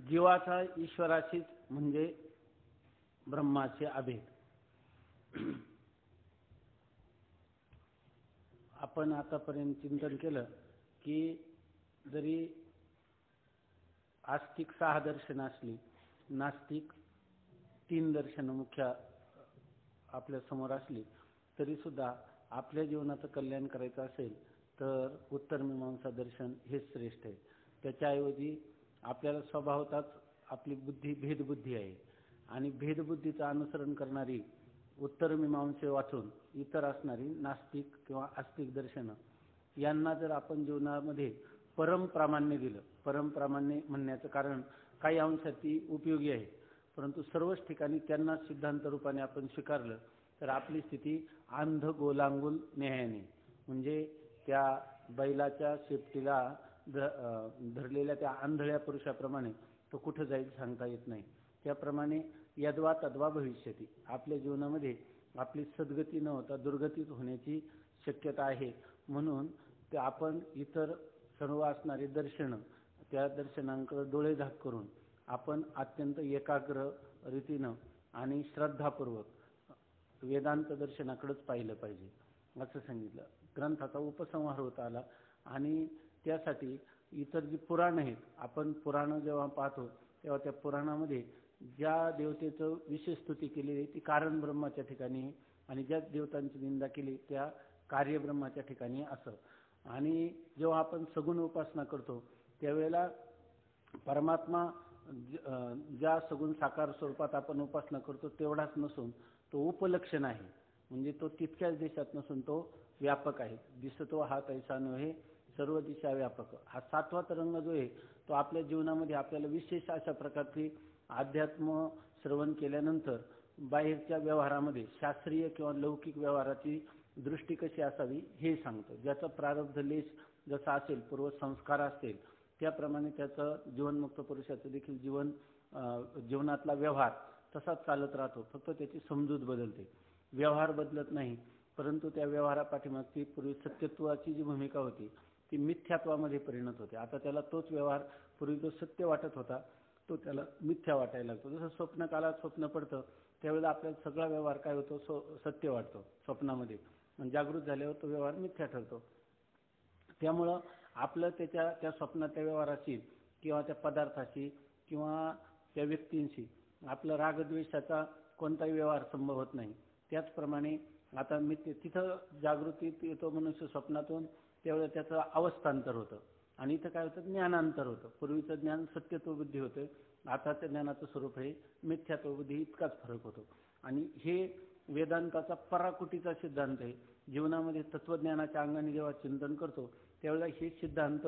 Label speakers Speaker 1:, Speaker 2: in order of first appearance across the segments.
Speaker 1: जीवाचा ईश्वराशीच म्हणजे ब्रह्माचे अभेद। आपण आतापर्यंत चिंतन केलं की जरी आस्तिक 6 दर्शन असली, नास्तिक 3 दर्शन मुख्य आपल्या समोर असली, तरी सुद्धा आपल्या जीवनाचं कल्याण करायचं असेल तर उत्तर मीमांसा दर्शन हेच श्रेष्ठ आहे। त्याच्याऐवजी आपल्याला स्वभावतःच आपली बुद्धी भेदबुद्धी आहे आणि भेदबुद्धीचं अनुसरण करणारी उत्तर मीमांसे वाचून इतर असणारी नास्तिक किंवा आस्तिक दर्शनं यांना जर आपण जीवनामध्ये परमप्रामाण्य दिलं, परमप्रामाण्य म्हणण्याचं कारण काही अंशात ती उपयोगी आहे, परंतु सर्वच ठिकाणी त्यांना सिद्धांत रूपाने आपण स्वीकारलं तर आपली स्थिती अंध गोलांगुल न्यायाने, म्हणजे त्या बैलाच्या शेपटीला धरलेल्या त्या आंधळ्या पुरुषाप्रमाणे तो कुठं जाईल सांगता येत नाही। त्याप्रमाणे यद्वा तद्वा भविष्यती, आपल्या जीवनामध्ये आपली सद्गती न होता दुर्गतीच होण्याची शक्यता आहे। म्हणून ते आपण इतर सर्व असणारे दर्शन, त्या दर्शनांकडे डोळे झाक करून आपण अत्यंत एकाग्र रीतीनं आणि श्रद्धापूर्वक वेदांत दर्शनाकडेच पाहिलं पाहिजे असं सांगितलं। ग्रंथाचा उपसंहार होत आला आणि त्यासाठी इतर जी पुराण आहेत, आपण पुराण जेव्हा पाहतो तेव्हा त्या पुराणामध्ये ज्या देवतेचं विशेष स्तुती केलेली आहे ती कारण ब्रह्माच्या ठिकाणी आणि ज्या देवतांची निंदा केली त्या कार्य ब्रह्माच्या ठिकाणी असं। आणि जेव्हा आपण सगुण उपासना करतो त्यावेळेला परमात्मा ज्या सगुण साकार स्वरूपात आपण उपासना करतो तेवढाच नसून तो उपलक्षण आहे, म्हणजे तो तितक्याच देशात नसून तो व्यापक आहे। दिसतो हा तैसा नव्हे सर्व दिशा व्यापक, हा 7वा तरंग जो आहे तो आपल्या जीवनामध्ये आपल्याला विशेष अशा प्रकारची अध्यात्म श्रवण केल्यानंतर बाहेरच्या व्यवहारामध्ये शास्त्रीय किंवा लौकिक व्यवहाराची दृष्टी कशी असावी हे सांगतो। ज्याचा प्रारब्ध लेश जसा असेल, पूर्व संस्कार असतील, त्याप्रमाणे त्याचं जीवनमुक्त पुरुषाचं देखील जीवनातला व्यवहार तसाच चालत राहतो, फक्त त्याची समजूत बदलते। व्यवहार बदलत नाही, परंतु त्या व्यवहारापाठीमागची पूर्वी सत्यत्वाची जी भूमिका होती ती मिथ्यात्वामध्ये परिणत होते। आता त्याला तोच व्यवहार पूर्वी जो सत्य वाटत होता तो त्याला मिथ्या वाटायला लागतो। जसं स्वप्नकालात स्वप्न पडतं त्यावेळेला आपल्याला सगळा व्यवहार काय होतो, सत्य वाटतो स्वप्नामध्ये, आणि जागृत झाल्यावर तो व्यवहार मिथ्या ठरतो। त्यामुळं आपलं त्या स्वप्नातल्या व्यवहाराशी किंवा त्या पदार्थाशी किंवा त्या व्यक्तींशी आपलं रागद्वेषाचा कोणताही व्यवहार संभवत नाही। त्याचप्रमाणे आता तिथं जागृतीत येतो मनुष्य स्वप्नातून, त्यावेळेला त्याचं अवस्थांतर होतं आणि इथं काय होतं, ज्ञानांतर होतं। पूर्वीचं ज्ञान सत्यत्व बुद्धी होतं, आताच्या ज्ञानाचं स्वरूप हे मिथ्यात्व बुद्धी, इतकाच फरक होतो। आणि हे वेदांताचा पराकुटीचा सिद्धांत आहे। जीवनामध्ये तत्वज्ञानाच्या अंगाने जेव्हा चिंतन करतो त्यावेळेला हे सिद्धांत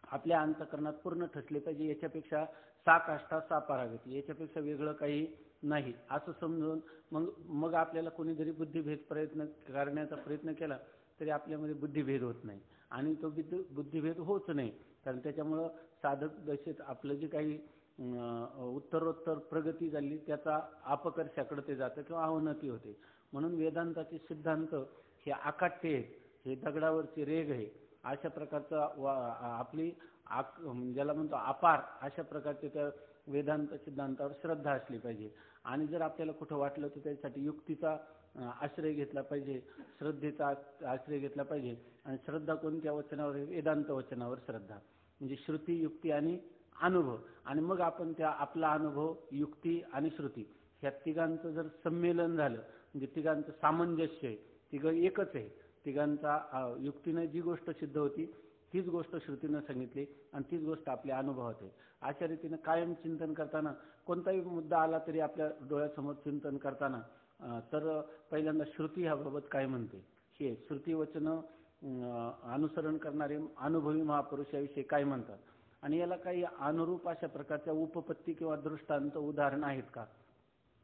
Speaker 1: आपल्या अंतःकरणात पूर्ण ठसले पाहिजे। याच्यापेक्षा 6 काष्ठा 6 परागती, याच्यापेक्षा वेगळं काही नाही असं समजून मग आपल्याला कोणीतरी बुद्धिभेद करण्याचा प्रयत्न केला तरी आपल्यामध्ये बुद्धिभेद होत नाही आणि तो बुद्धिभेद होत नाही, कारण त्याच्यामुळं साधक दशेत आपलं जे काही उत्तरोत्तर प्रगती झाली त्याचा अपकर्षाकडे ते जातं किंवा अवनती होते। म्हणून वेदांताचे सिद्धांत हे अकाट्य आहेत, हे दगडावरची रेघ आहे, अशा प्रकारचं आपली ज्याला म्हणतो अपार अशा प्रकारचे त्या वेदांत सिद्धांतावर श्रद्धा असली पाहिजे। आणि जर आपल्याला कुठं वाटलं तर त्यासाठी युक्तीचा आश्रय घेतला पाहिजे, श्रद्धेचा आश्रय घेतला पाहिजे। आणि श्रद्धा कोणत्या वचनावर आहे, वेदांत वचनावर श्रद्धा, म्हणजे श्रुती युक्ती आणि अनुभव। आणि मग आपण त्या आपला अनुभव युक्ती आणि श्रुती ह्या तिघांचं जर संमेलन झालं, म्हणजे तिघांचं सामंजस्य आहे, तिघं एकच आहे, तिघांचा युक्तीने जी गोष्ट सिद्ध होती तीच गोष्ट श्रुतीनं सांगितली आणि तीच गोष्ट आपल्या अनुभवात आहे। अशा रीतीनं कायम चिंतन करताना कोणताही मुद्दा आला तरी आपल्या डोळ्यासमोर चिंतन करताना तर पहिल्यांदा श्रुती ह्याबाबत काय म्हणते, हे श्रुती वचनं अनुसरण करणारे अनुभवी महापुरुष याविषयी काय म्हणतात आणि याला काही अनुरूप अशा प्रकारच्या उपपत्ती किंवा दृष्टांत उदाहरणं आहेत का,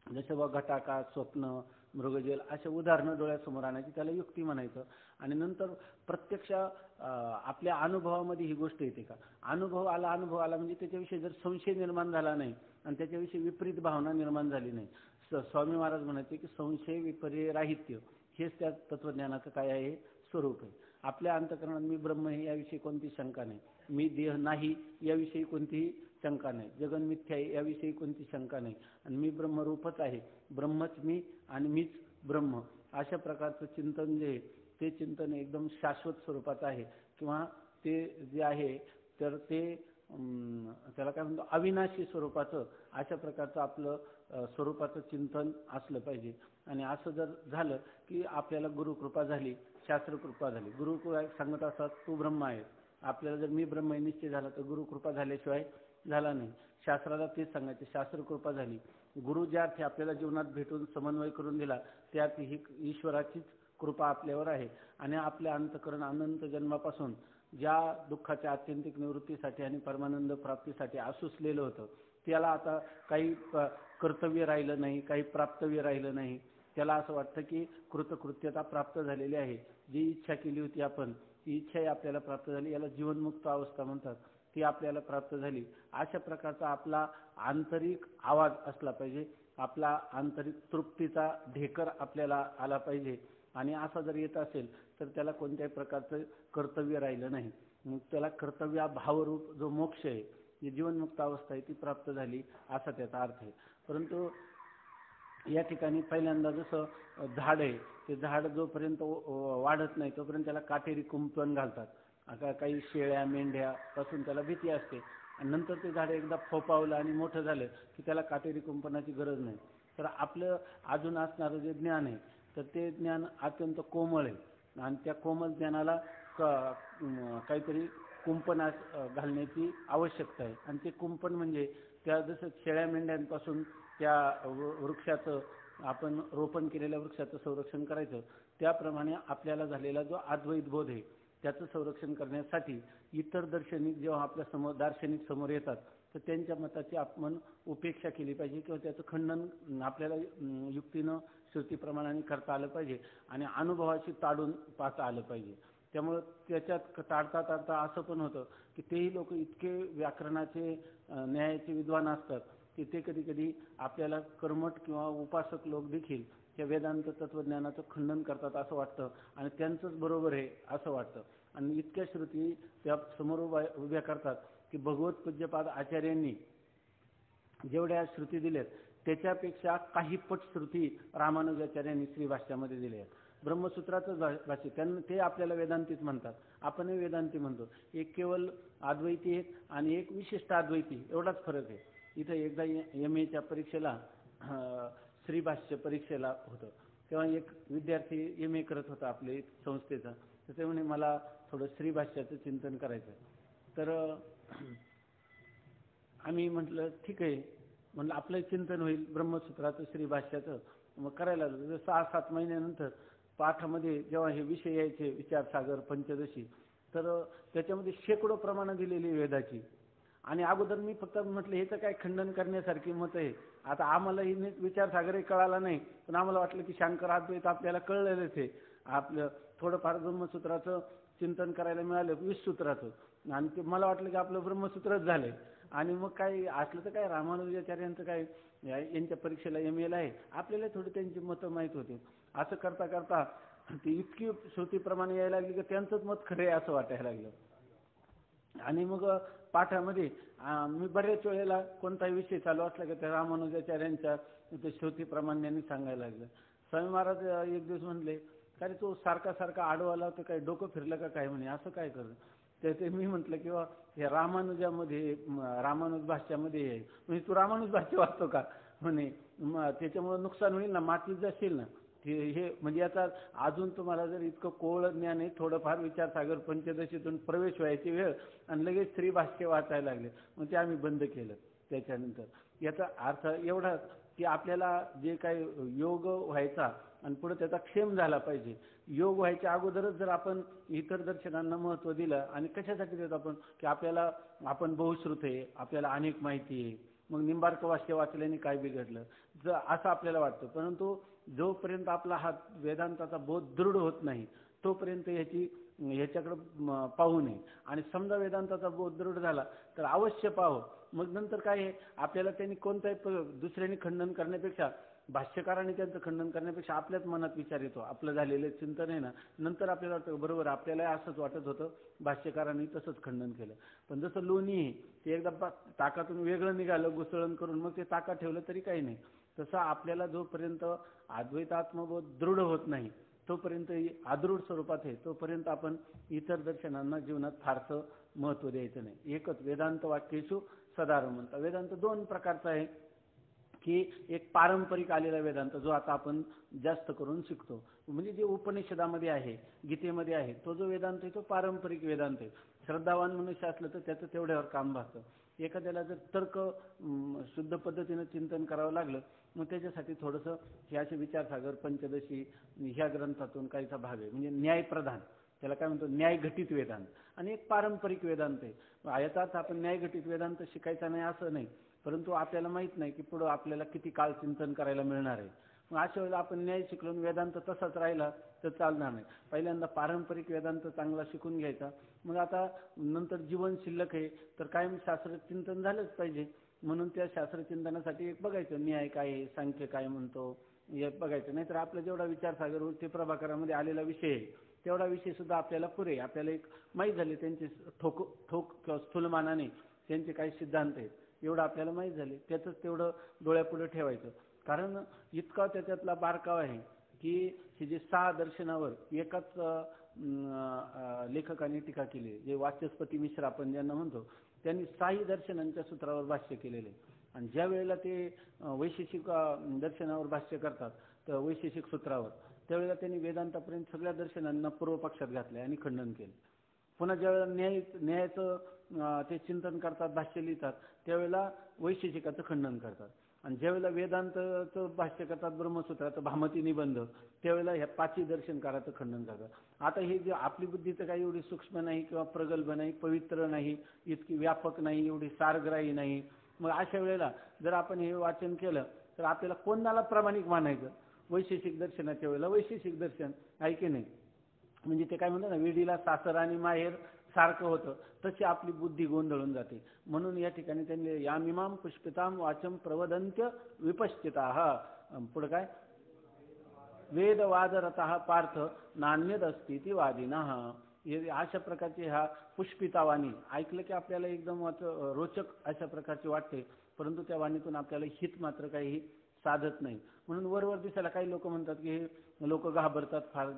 Speaker 1: जसं बा घटाकाश, स्वप्न, मृगजल अशा उदाहरणं डोळ्यासमोर आणायची, त्याला युक्ती म्हणायचं। आणि नंतर प्रत्यक्ष आपल्या अनुभवामध्ये ही गोष्ट येते का, अनुभव आला म्हणजे त्याच्याविषयी जर संशय निर्माण झाला नाही आणि त्याच्याविषयी विपरीत भावना निर्माण झाली नाही, स्वामी महाराज म्हणायचे की संशय विपर्य राहित्य हेच त्या तत्वज्ञानाचं काय आहे, स्वरूप आहे। आपल्या अंतःकरणात मी ब्रह्म आहे याविषयी कोणती शंका नाही, मी देह नाही याविषयी कोणतीही शंका नाही. जगन मिथ्या आहे याविषयी कोणती शंका नाही. आणि मी ब्रह्मरूपच आहे, ब्रह्मच मी आणि मीच ब्रह्म, अशा प्रकारचं चिंतन जे ते चिंतन एकदम शाश्वत स्वरूपाचं आहे. किंवा ते जे आहे तर ते त्याला काय म्हणतो अविनाशी स्वरूपाचं, अशा प्रकारचं आपलं स्वरूपाचं चिंतन असलं पाहिजे. आणि असं जर झालं की आपल्याला गुरुकृपा झाली, शास्त्रकृपा झाली. गुरु सांगत असतात तू ब्रह्म आहे. आपल्याला जर मी ब्रह्म निश्चय झाला तर गुरुकृपा झाल्याशिवाय झाला नाही. शास्त्राला तेच सांगायचे, शास्त्रकृपा झाली. गुरु ज्या अर्थी आपल्याला जीवनात भेटून समन्वय करून दिला त्या अर्थी ही ईश्वराचीच कृपा आपल्यावर आहे. आणि आपल्या अंतःकरण अनंत जन्मापासून ज्या दुःखाच्या आत्यंतिक निवृत्तीसाठी आणि परमानंद प्राप्तीसाठी आसुसलेलं होतं, त्याला आता काही कर्तव्य राहिलं नाही, काही प्राप्तव्य राहिलं नाही. त्याला असं वाटतं की कृतकृत्यता प्राप्त झालेली आहे. जी इच्छा केली होती आपण, ती इच्छाही आपल्याला प्राप्त झाली. याला जीवनमुक्त अवस्था म्हणतात. ती आपल्याला प्राप्त झाली. अशा प्रकारचा आपला आंतरिक आवाज असला पाहिजे. आपला आंतरिक तृप्तीचा ढेकर आपल्याला आला पाहिजे. आणि असा जर येत असेल तर त्याला कोणत्याही प्रकारचं कर्तव्य राहिलं नाही. मग त्याला कर्तव्य भावरूप जो मोक्ष आहे, जी जीवनमुक्त अवस्था आहे, ती प्राप्त झाली असा त्याचा अर्थ आहे. परंतु या ठिकाणी पहिल्यांदा जसं झाड आहे, ते झाड जोपर्यंत वाढत नाही तोपर्यंत त्याला काटेरी कुंपण घालतात. आता काही शेळ्या मेंढ्या पासून त्याला भीती असते. आणि नंतर ते झाड एकदा फोपावलं आणि मोठं झालं की त्याला काटेरी कुंपणाची गरज नाही. तर आपलं अजून असणारं जे ज्ञान आहे तर ते ज्ञान अत्यंत कोमळ आहे. आणि त्या कोमल ज्ञानाला काहीतरी कुंपण घालण्याची आवश्यकता आहे. आणि ते कुंपण म्हणजे त्या जसं शेळ्या मेंढ्यांपासून त्या वृक्षाचं आपण रोपण केलेल्या वृक्षाचं संरक्षण करायचं, त्याप्रमाणे आपल्याला झालेला जो अद्वैत बोध आहे त्याचं संरक्षण करण्यासाठी इतर दार्शनिक जेव्हा आपल्या समोर दार्शनिक समोर येतात तर त्यांच्या मताची आपण उपेक्षा केली पाहिजे किंवा त्याचं खंडन आपल्याला युक्तीनं श्रुतीप्रमाणाने करता आलं पाहिजे आणि अनुभवाशी ताडून पाहता आलं पाहिजे. त्यामुळं त्याच्यात ताडता असं पण होतं की तेही लोक इतके व्याकरणाचे न्यायाचे विद्वान असतात की ते कधी कधी आपल्याला कर्मठ किंवा उपासक लोक देखील त्या वेदांत तत्वज्ञानाचं खंडन करतात असं वाटतं आणि त्यांचंच बरोबर आहे असं वाटतं. आणि इतक्या श्रुती त्या समोर उभ्या करतात की भगवत पूज्यपाद आचार्यांनी जेवढ्या श्रुती दिल्यात त्याच्यापेक्षा काही पट श्रुती रामानुजाचार्यांनी श्रीभाष्यामध्ये दिल्या आहेत. ब्रह्मसूत्राचं भाष्य त्यांना ते आपल्याला वेदांतीच म्हणतात, आपणही वेदांती म्हणतो. एक केवळ अद्वैती आहे आणि एक विशिष्ट अद्वैती, एवढाच फरक आहे. इथं एकदा MA परीक्षेला श्रीभाष्य परीक्षेला होतं तेव्हा एक विद्यार्थी MA करत होता आपले संस्थेचा, तर ते म्हणे मला थोडं श्रीभाष्याचं चिंतन करायचं. तर आम्ही म्हटलं ठीक आहे, म्हटलं आपलं चिंतन होईल ब्रह्मसूत्राचं श्रीभाष्याचं. मग करायला लागलं. 6-7 महिन्यानंतर पाठामध्ये जेव्हा हे विषय यायचे विचारसागर पंचदशी, तर त्याच्यामध्ये शेकडो प्रमाणं दिलेली वेदाची. आणि अगोदर मी फक्त म्हटलं हे तर काय खंडन करण्यासारखी मत आहे. आता आम्हाला ही विचारसागरही कळाला नाही, पण आम्हाला वाटलं की शंकर अद्वैत आपल्याला कळलेलंच आहे. आपलं थोडंफार ब्रह्मसूत्राचं चिंतन करायला मिळालं 20 सूत्राचं, आणि ते मला वाटलं की आपलं ब्रह्मसूत्रच झालंय. आणि मग काय असलं तर काय रामानुजाचार्यांचं काय यांच्या परीक्षेला MA आहे, आपल्याला थोडी त्यांची मतं माहीत होती. असं करता करता ती इतकी श्रुतीप्रमाणे यायला लागली की त्यांचंच मत खरं आहे असं वाटायला लागलं. आणि मग पाठामध्ये मी बऱ्याच वेळेला कोणताही विषय चालू असला की त्या रामानुजाचार्यांच्या ते श्रुतीप्रमाणे सांगायला लागलं. स्वामी महाराज एक दिवस म्हणले का रे तो सारखा आडवाला तर काय डोकं फिरलं का काय म्हणे, असं काय करत. ते मी म्हटलं किंवा हे रामानुजामध्ये रामानुज भाष्यामध्ये आहे म्हणजे तू रामानुज भाष्य वाचतो का म्हणे, त्याच्यामुळे नुकसान होईल ना, मातीत जाशील ना. हे म्हणजे आता अजून तुम्हाला जर इतकं कोवळ ज्ञान आहे, थोडंफार विचारसागर पंचदशीतून प्रवेश व्हायची वेळ आणि लगेच श्रीभाष्य वाचायला लागले. मग ते आम्ही बंद केलं. त्याच्यानंतर याचा अर्थ एवढा की आपल्याला जे काही योग व्हायचा आणि पुढे त्याचा क्षेम झाला पाहिजे. योग व्हायच्या अगोदरच जर आपण इतर दर्शनांना महत्त्व दिलं, आणि कशासाठी देतो आपण की आपल्याला आपण बहुश्रुत आहे, आपल्याला अनेक माहिती आहे, मग निंबार्क वाक्य वाचल्याने काय बिघडलं असं आपल्याला वाटतं. परंतु जोपर्यंत आपला हा वेदांताचा बोध दृढ होत नाही तोपर्यंत ह्याच्याकडे पाहू नये. आणि समजा वेदांताचा बोध दृढ झाला तर अवश्य पाहू. मग नंतर काय आहे, आपल्याला त्यांनी कोणत्याही दुसऱ्यांनी खंडन करण्यापेक्षा भाष्यकारांनी त्यांचं खंडन करण्यापेक्षा आपल्याच मनात विचार येतो, आपलं झालेलं चिंतन आहे ना, नंतर आपल्याला वाटतं बरोबर आपल्याला असंच वाटत होतं, भाष्यकारांनी तसंच खंडन केलं. पण जसं लोणी आहे ते एकदा ताकातून वेगळं निघालं घुसळण करून, मग ते ताकात ठेवलं तरी काही नाही. तसं आपल्याला जोपर्यंत अद्वैतात्मबोध दृढ होत नाही तोपर्यंत, अदृढ स्वरूपात आहे तोपर्यंत आपण इतर दर्शनांना जीवनात फारसं महत्त्व द्यायचं नाही. एकच वेदांत वाक्येषु सदारमंत. वेदांत दोन प्रकारचा आहे, की एक पारंपरिक आलेला वेदांत जो आता आपण जास्त करून शिकतो, म्हणजे जे उपनिषदामध्ये आहे, गीतेमध्ये आहे, तो जो वेदांत आहे तो पारंपरिक वेदांत आहे. श्रद्धावान मनुष्य असलं तर त्याचं तेवढ्यावर काम भागतं. एखाद्याला जर तर्क शुद्ध पद्धतीनं चिंतन करावं लागलं, मग त्याच्यासाठी थोडंसं हे असे विचारसागर पंचदशी ह्या ग्रंथातून काहीचा भाग आहे, म्हणजे न्यायप्रधान, त्याला काय म्हणतो न्यायघटित वेदांत, आणि एक पारंपरिक वेदांत आहे. याचाच आपण न्यायघटित वेदांत शिकायचा नाही असं नाही, परंतु आपल्याला माहित नाही की पुढं आपल्याला किती काळ चिंतन करायला मिळणार आहे. मग अशा वेळेला आपण न्याय शिकलो वेदांत तसाच राहिला तर चालणार नाही. पहिल्यांदा पारंपरिक वेदांत चांगला शिकून घ्यायचा, मग आता नंतर जीवन शिल्लक आहे तर कायम शास्त्र चिंतन झालंच पाहिजे. म्हणून त्या शास्त्रचिंतनासाठी एक बघायचं न्याय काय आहे, सांख्य काय म्हणतो हे बघायचं. नाहीतर आपला जेवढा विचारसागर ते प्रभाकरामध्ये आलेला विषय आहे तेवढा विषय सुद्धा आपल्याला पुरे, आपल्याला एक माहीत झाले त्यांचे ठोक किंवा स्थूलमानाने त्यांचे काही सिद्धांत आहेत एवढं आपल्याला माहीत झाले, त्याचंच तेवढं डोळ्यापुढे ठेवायचं. कारण इतका त्याच्यातला बारकाव आहे की हे जे 6 दर्शनावर एकाच लेखकाने टीका केली, जे वाचस्पती मिश्र आपण ज्यांना म्हणतो, त्यांनी 6 दर्शनांच्या सूत्रावर भाष्य केलेले. आणि ज्या वेळेला ते वैशेषिक दर्शनावर भाष्य करतात तर वैशेषिक सूत्रावर, त्यावेळेला त्यांनी वेदांतापर्यंत सगळ्या दर्शनांना पूर्व पक्षात घातले आणि खंडन केले. पुन्हा ज्यावेळेला न्यायाचं ते चिंतन करतात, भाष्य लिहितात, त्यावेळेला वैशेषिकाचं खंडन करतात. आणि ज्यावेळेला वेदांतचं भाष्य करतात ब्रह्मसूत्राचं भामती निबंध, त्यावेळेला ह्या 5 दर्शनकाराचं खंडन करतात. आता हे जे आपली बुद्धी तर काही एवढी सूक्ष्म नाही किंवा प्रगल्भ नाही, पवित्र नाही, इतकी व्यापक नाही, एवढी सारग्राही नाही. मग अशा वेळेला जर आपण हे वाचन केलं तर आपल्याला कोणाला प्रामाणिक मानायचं? वैशेषिक दर्शनाच्या वेळेला वैशेषिक दर्शन आहे की नाही. म्हणजे ते काय म्हणतात ना, विडीला सासर आणि माहेर सारखं होतं, तशी आपली बुद्धी गोंधळून जाते. म्हणून या ठिकाणी त्यांनी यामिमाम पुष्पिताम वाचम प्रवदंत्य विपश्चिताः, पुढे काय, वेदवादरतः पार्थ नान्यदस्तीति वादिनः. अशा प्रकारचे ह्या पुष्पितावाणी ऐकलं की आपल्याला एकदम रोचक अशा प्रकारचे वाटते, परंतु त्या वाणीतून आपल्याला हित मात्र काही साधत नाही. म्हणून वरवर दिसायला काही लोक म्हणतात की हे लोक घाबरतात फार,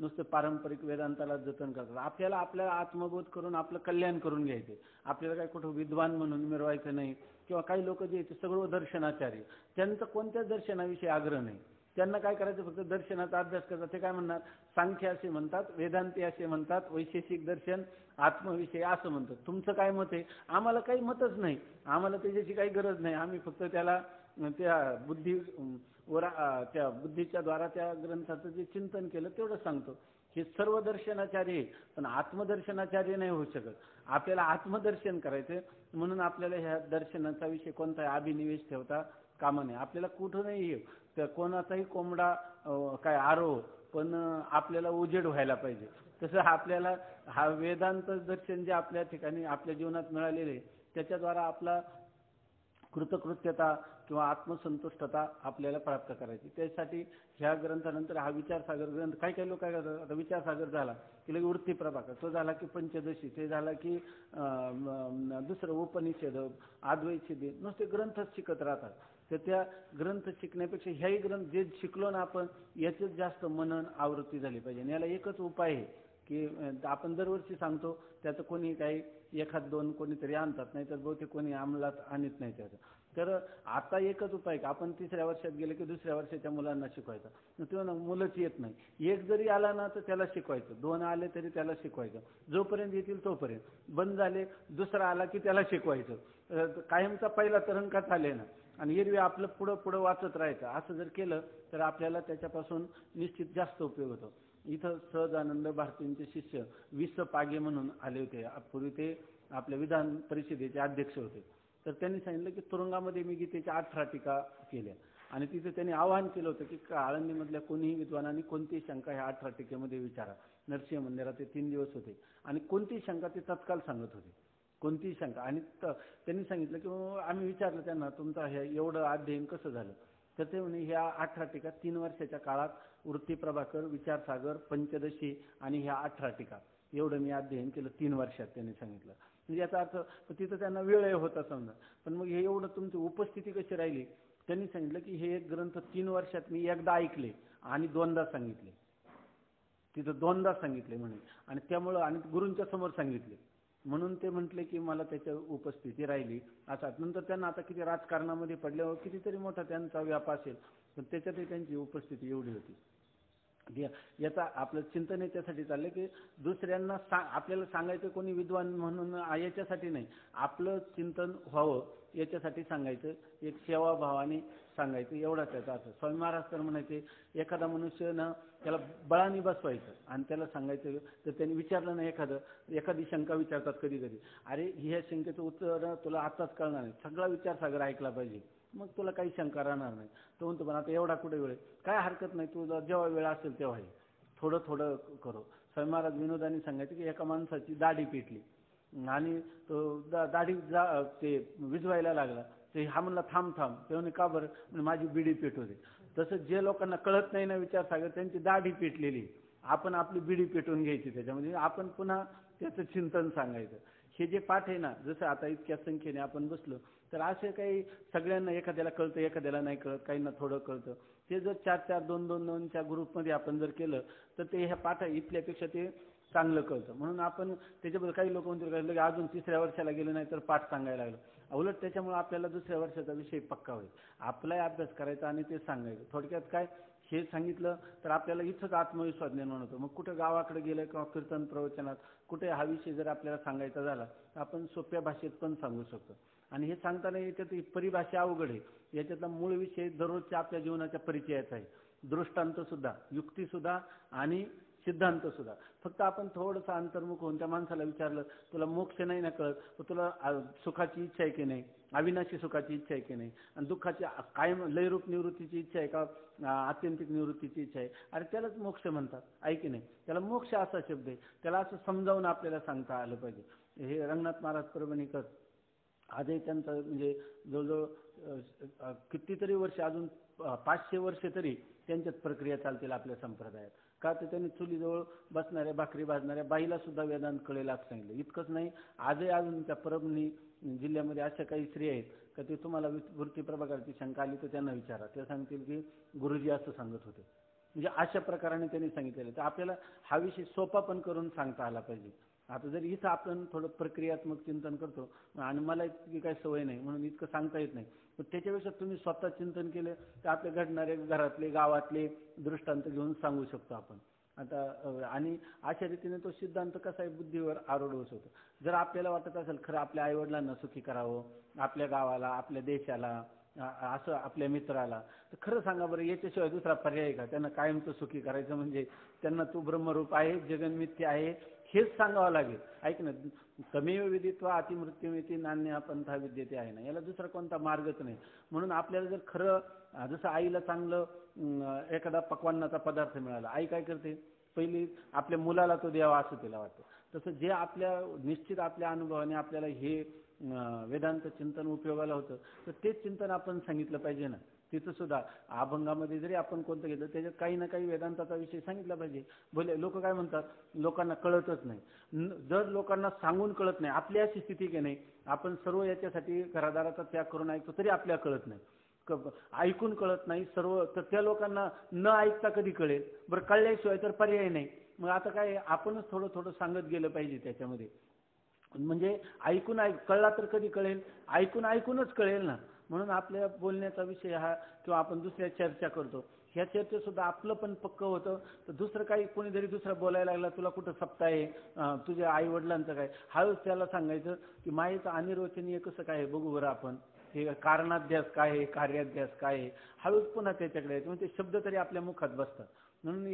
Speaker 1: नुसते पारंपरिक वेदांताला जतन करतात. आपल्याला आपल्या आत्मबोध करून आपलं कल्याण करून घ्यायचे, आपल्याला काही कुठं विद्वान म्हणून मिरवायचं नाही. किंवा काही लोक जे ते सगळं दर्शनाचार्य, त्यांचं कोणत्याच दर्शनाविषयी आग्रह नाही, त्यांना काय करायचं फक्त दर्शनाचा अभ्यास करतात. ते काय म्हणणार, सांख्य असे म्हणतात, वेदांती असे म्हणतात, वैशेषिक दर्शन आत्मविषयी असं म्हणतात. तुमचं काय मत आहे? आम्हाला काही मतच नाही, आम्हाला त्याच्याची काही गरज नाही. आम्ही फक्त त्याला त्या त्या बुद्धीच्या द्वारा त्या ग्रंथाचं जे चिंतन केलं तेवढं सांगतो. हे सर्व दर्शनाचार्य, पण आत्मदर्शनाचार्य नाही होऊ शकत. आपल्याला आत्मदर्शन करायचं, म्हणून आपल्याला ह्या दर्शनाचा विषय कोणता अभिनिवेश ठेवता कामा नये. आपल्याला कुठूनही तर कोणाचाही कोंबडा काय आरो, पण आपल्याला उजेड व्हायला पाहिजे. तसं आपल्याला हा वेदांत दर्शन जे आपल्या ठिकाणी आपल्या जीवनात मिळालेले, त्याच्याद्वारा आपला कृतकृत्यता किंवा आत्मसंतुष्टता आपल्याला प्राप्त करायची. त्यासाठी ह्या ग्रंथानंतर हा विचारसागर ग्रंथ, काही काही लोक काय करतात, आता विचारसागर झाला की लगे वृत्ती प्रभाकर, तो झाला की पंचदशी, ते झाला की दुसरं उपनिषद, अद्वैतसिद्धी, नुसते ग्रंथच शिकत राहतात. तर त्या ग्रंथ शिकण्यापेक्षा ह्याही ग्रंथ जे शिकलो ना आपण, याचीच जास्त मनन आवृत्ती झाली पाहिजे. याला एकच उपाय आहे की आपण दरवर्षी सांगतो, त्याचं कोणी काही 1-2 कोणीतरी आणतात, नाही तर बहुतेक कोणी अंमलात आणत नाही त्याचं. तर आता एकच उपाय की आपण 3ऱ्या वर्षात गेले की 2ऱ्या वर्षाच्या मुलांना शिकवायचं. तेव्हा मुलंच येत नाही, 1 जरी आला ना तर त्याला शिकवायचं, 2 आले तरी त्याला शिकवायचं, जोपर्यंत येतील तोपर्यंत. बंद झाले, 2रा आला की त्याला शिकवायचं. कायमचा पहिला तरंगा चाले ना, आणि एरवी आपलं पुढं पुढं वाचत राहायचं. असं जर केलं तर आपल्याला त्याच्यापासून निश्चित जास्त उपयोग होतो. इथं सहजानंद भारतींचे शिष्य विस पागे म्हणून आले होते. पूर्वी ते आपल्या विधान परिषदेचे अध्यक्ष होते. तर त्यांनी सांगितलं की तुरुंगामध्ये मी गीतेच्या 18 टीका केल्या, आणि तिथे त्यांनी आवाहन केलं होतं की आळंदीमधल्या कोणीही विद्वानांनी कोणतीही शंका ह्या 18 टीकेमध्ये विचारा. नरसिंह मंदिरात ते 3 दिवस होते, आणि कोणतीही शंका ते तत्काल सांगत होते, कोणतीही शंका. आणि त्यांनी सांगितलं की आम्ही विचारलं त्यांना, तुमचं हे एवढं अध्ययन कसं झालं? तर ते म्हणे ह्या 18 टीका 3 वर्षाच्या काळात वृत्ती प्रभाकर, विचारसागर, पंचदशी आणि ह्या 18 टीका एवढं मी अध्ययन केलं 3 वर्षात, त्यांनी सांगितलं. म्हणजे याचा अर्थ तिथं त्यांना वेळ होता समजा, पण मग हे एवढं तुमची उपस्थिती कशी राहिली. त्यांनी सांगितलं की हे एक ग्रंथ 3 वर्षात मी एकदा ऐकले आणि दोनदा सांगितले, तिथं दोनदा सांगितले म्हणे, आणि त्यामुळं आणि गुरूंच्या समोर सांगितले, म्हणून ते म्हटले की मला त्याच्या उपस्थिती राहिली. आता नंतर त्यांना आता किती राजकारणामध्ये पडल्यावर कितीतरी मोठा त्यांचा व्याप असेल, पण त्याच्यातही त्यांची उपस्थिती एवढी होती. याचा आपलं चिंतन याच्यासाठी चाललं की दुसऱ्यांना आपल्याला सांगायचं कोणी विद्वान म्हणून याच्यासाठी नाही, आपलं चिंतन व्हावं याच्यासाठी सांगायचं, एक सेवाभावाने सांगायचं, एवढा त्याचा अर्थ. स्वामी महाराज तर म्हणायचे एखादा मनुष्य ना त्याला बळाने बसवायचं आणि त्याला सांगायचं, तर त्यांनी विचारलं ना एखादी शंका विचारतात कधी कधी, अरे ह्या शंकेचं उत्तर तुला आताच कळणार नाही, सगळा विचारसागर ऐकला पाहिजे, मग तुला काही शंका राहणार नाही. तो म्हणतो पण आता एवढा कुठे वेळ, काय हरकत नाही, तुला जेव्हा वेळ असेल तेव्हा थोडं थोडं करो. स्वामी महाराज विनोदाने सांगायचे की एका माणसाची दाढी पेटली आणि तो दाढी ते विजवायला लागला, ते हा म्हणला थांब थांब, ते म्हणे का बरं, म्हणजे माझी बिडी पेटू दे. तसं जे लोकांना कळत नाही ना विचारसागर, त्यांची दाढी पेटलेली, आपण आपली बिडी पेटून घ्यायची त्याच्यामध्ये, आपण पुन्हा त्याचं चिंतन सांगायचं. हे जे पाठ आहे ना, जसं आता इतक्या संख्येने आपण बसलो, तर असे काही सगळ्यांना एखाद्याला कळतं एखाद्याला नाही कळत, काहींना थोडं कळतं, ते जर 4-4 2-2-2च्या ग्रुपमध्ये आपण जर केलं तर ते ह्या पाठ इथल्यापेक्षा ते चांगलं कळतं. म्हणून आपण त्याच्याबद्दल काही लोक म्हणतील अजून 3ऱ्या वर्षाला गेलं नाही तर पाठ सांगायला लागलं, उलट त्याच्यामुळे आपल्याला 2ऱ्या वर्षाचा विषय पक्का होईल, आपलाही अभ्यास करायचा आणि ते सांगायचं. थोडक्यात काय हे सांगितलं तर आपल्याला इथंच आत्मविश्वास निर्माण होतो. मग कुठे गावाकडे गेलं किंवा कीर्तन प्रवचनात कुठे हा विषय जर आपल्याला सांगायचा झाला तर आपण सोप्या भाषेत पण सांगू शकतो. आणि हे सांगताना याच्यात परिभाषा अवघड आहे, याच्यातला मूळ विषय दररोजच्या आपल्या जीवनाच्या परिचयाचा आहे, दृष्टांत सुद्धा, युक्ती सुद्धा आणि सिद्धांत सुद्धा. फक्त आपण थोडंसं अंतर्मुख होऊन त्या माणसाला विचारलं, तुला मोक्ष नाही ना कळत, तुला सुखाची इच्छा आहे की नाही, अविनाशी सुखाची इच्छा आहे की नाही, आणि दुःखाची कायम लयरूप निवृत्तीची इच्छा आहे का आत्यंतिक निवृत्तीची इच्छा आहे, अरे त्यालाच मोक्ष म्हणतात, आहे की नाही. त्याला मोक्ष असा शब्द आहे, त्याला असं समजावून आपल्याला सांगता आलं पाहिजे. हे रंगनाथ महाराज परभणीकर आजही त्यांचं म्हणजे जवळजवळ कितीतरी वर्ष, अजून 500 वर्ष तरी त्यांच्यात प्रक्रिया चालतील आपल्या संप्रदायात. का तर त्यांनी चुलीजवळ बसणाऱ्या भाकरी भाजणाऱ्या बाईला सुद्धा वेदांत कळेल असं सांगितलं. इतकंच नाही, आजही अजून त्या परभणी जिल्ह्यामध्ये अशा काही स्त्रिया आहेत का ते तुम्हाला वृत्ती प्रभाकरची शंका आली तर त्यांना विचारा, ते सांगतील की गुरुजी असं सांगत होते. म्हणजे अशा प्रकाराने त्यांनी सांगितलेलं. तर आपल्याला हा विषय सोपा पण करून सांगता आला पाहिजे. आता जर इथं आपण थोडं प्रक्रियात्मक चिंतन करतो आणि मला इतकी काही सवय नाही म्हणून इतकं सांगता येत नाही, पण त्याच्यापेक्षा तुम्ही स्वतः चिंतन केलं तर आपले घडणारे घरातले गावातले दृष्टांत घेऊन सांगू शकतो आपण. आता आणि अशा रीतीने तो सिद्धांत कसा आहे, बुद्धीवर आरोढवत होतो. जर आपल्याला वाटत असेल खरं आपल्या आईवडिलांना सुखी करावं, आपल्या गावाला, आपल्या देशाला, असं आपल्या मित्राला, तर खरं सांगा बरं, याच्याशिवाय दुसरा पर्याय का? त्यांना कायमचं सुखी करायचं म्हणजे त्यांना तू ब्रह्मरूप आहे, जगन्मिथ्य आहे हेच सांगावं लागेल. ऐक ना, तमेव विदित्वा अतिमृत्युमिति नान्य पंथा विद्यते आहे ना, याला दुसरा कोणता मार्गच नाही. म्हणून आपल्याला जर खरं जसं आईला चांगलं एखादा पक्वान्नाचा पदार्थ मिळाला, आई काय करते, पहिली आपल्या मुलाला तो द्यावा असं तिला वाटतं. तसं जे आपल्या निश्चित आपल्या अनुभवाने आपल्याला हे वेदांत चिंतन उपयोगाला होतं तर तेच चिंतन आपण सांगितलं पाहिजे ना. तिथं सुद्धा अभंगामध्ये जरी आपण कोणतं घेतलं त्याच्यात काही ना काही वेदांताचा विषय सांगितला पाहिजे. भले लोक काय म्हणतात, लोकांना कळतच नाही. जर लोकांना सांगून कळत नाही, आपली अशी स्थिती की नाही, आपण सर्व याच्यासाठी घरादाराचा त्याग करून ऐकतो तरी आपल्याला कळत नाही, ऐकून कळत नाही सर्व, तर त्या लोकांना न ऐकता कधी कळेल बरं, कळल्याशिवाय तर पर्याय नाही. मग आता काय, आपणच थोडं थोडं सांगत गेलं पाहिजे त्याच्यामध्ये. म्हणजे ऐकून कळला तर कधी कळेल, ऐकूनच कळेल ना. म्हणून आपल्या बोलण्याचा विषय हा, किंवा आपण दुसऱ्या चर्चा करतो, ह्या चर्चेत सुद्धा आपलं पण पक्क होतं. तर दुसरं काही कोणी जरी दुसरं बोलायला लागला, तुला कुठं सप्ताह आहे, तुझ्या आई वडिलांचं काय, हळूच त्याला सांगायचं की मायेचं अनिर्वचनीय कसं काय आहे बघू बरं आपण, हे कारणाध्यास काय आहे, कार्याध्यास काय आहे, हळूच पुन्हा त्याच्याकडे यायचं. म्हणजे ते शब्द तरी आपल्या मुखात बसतात. म्हणून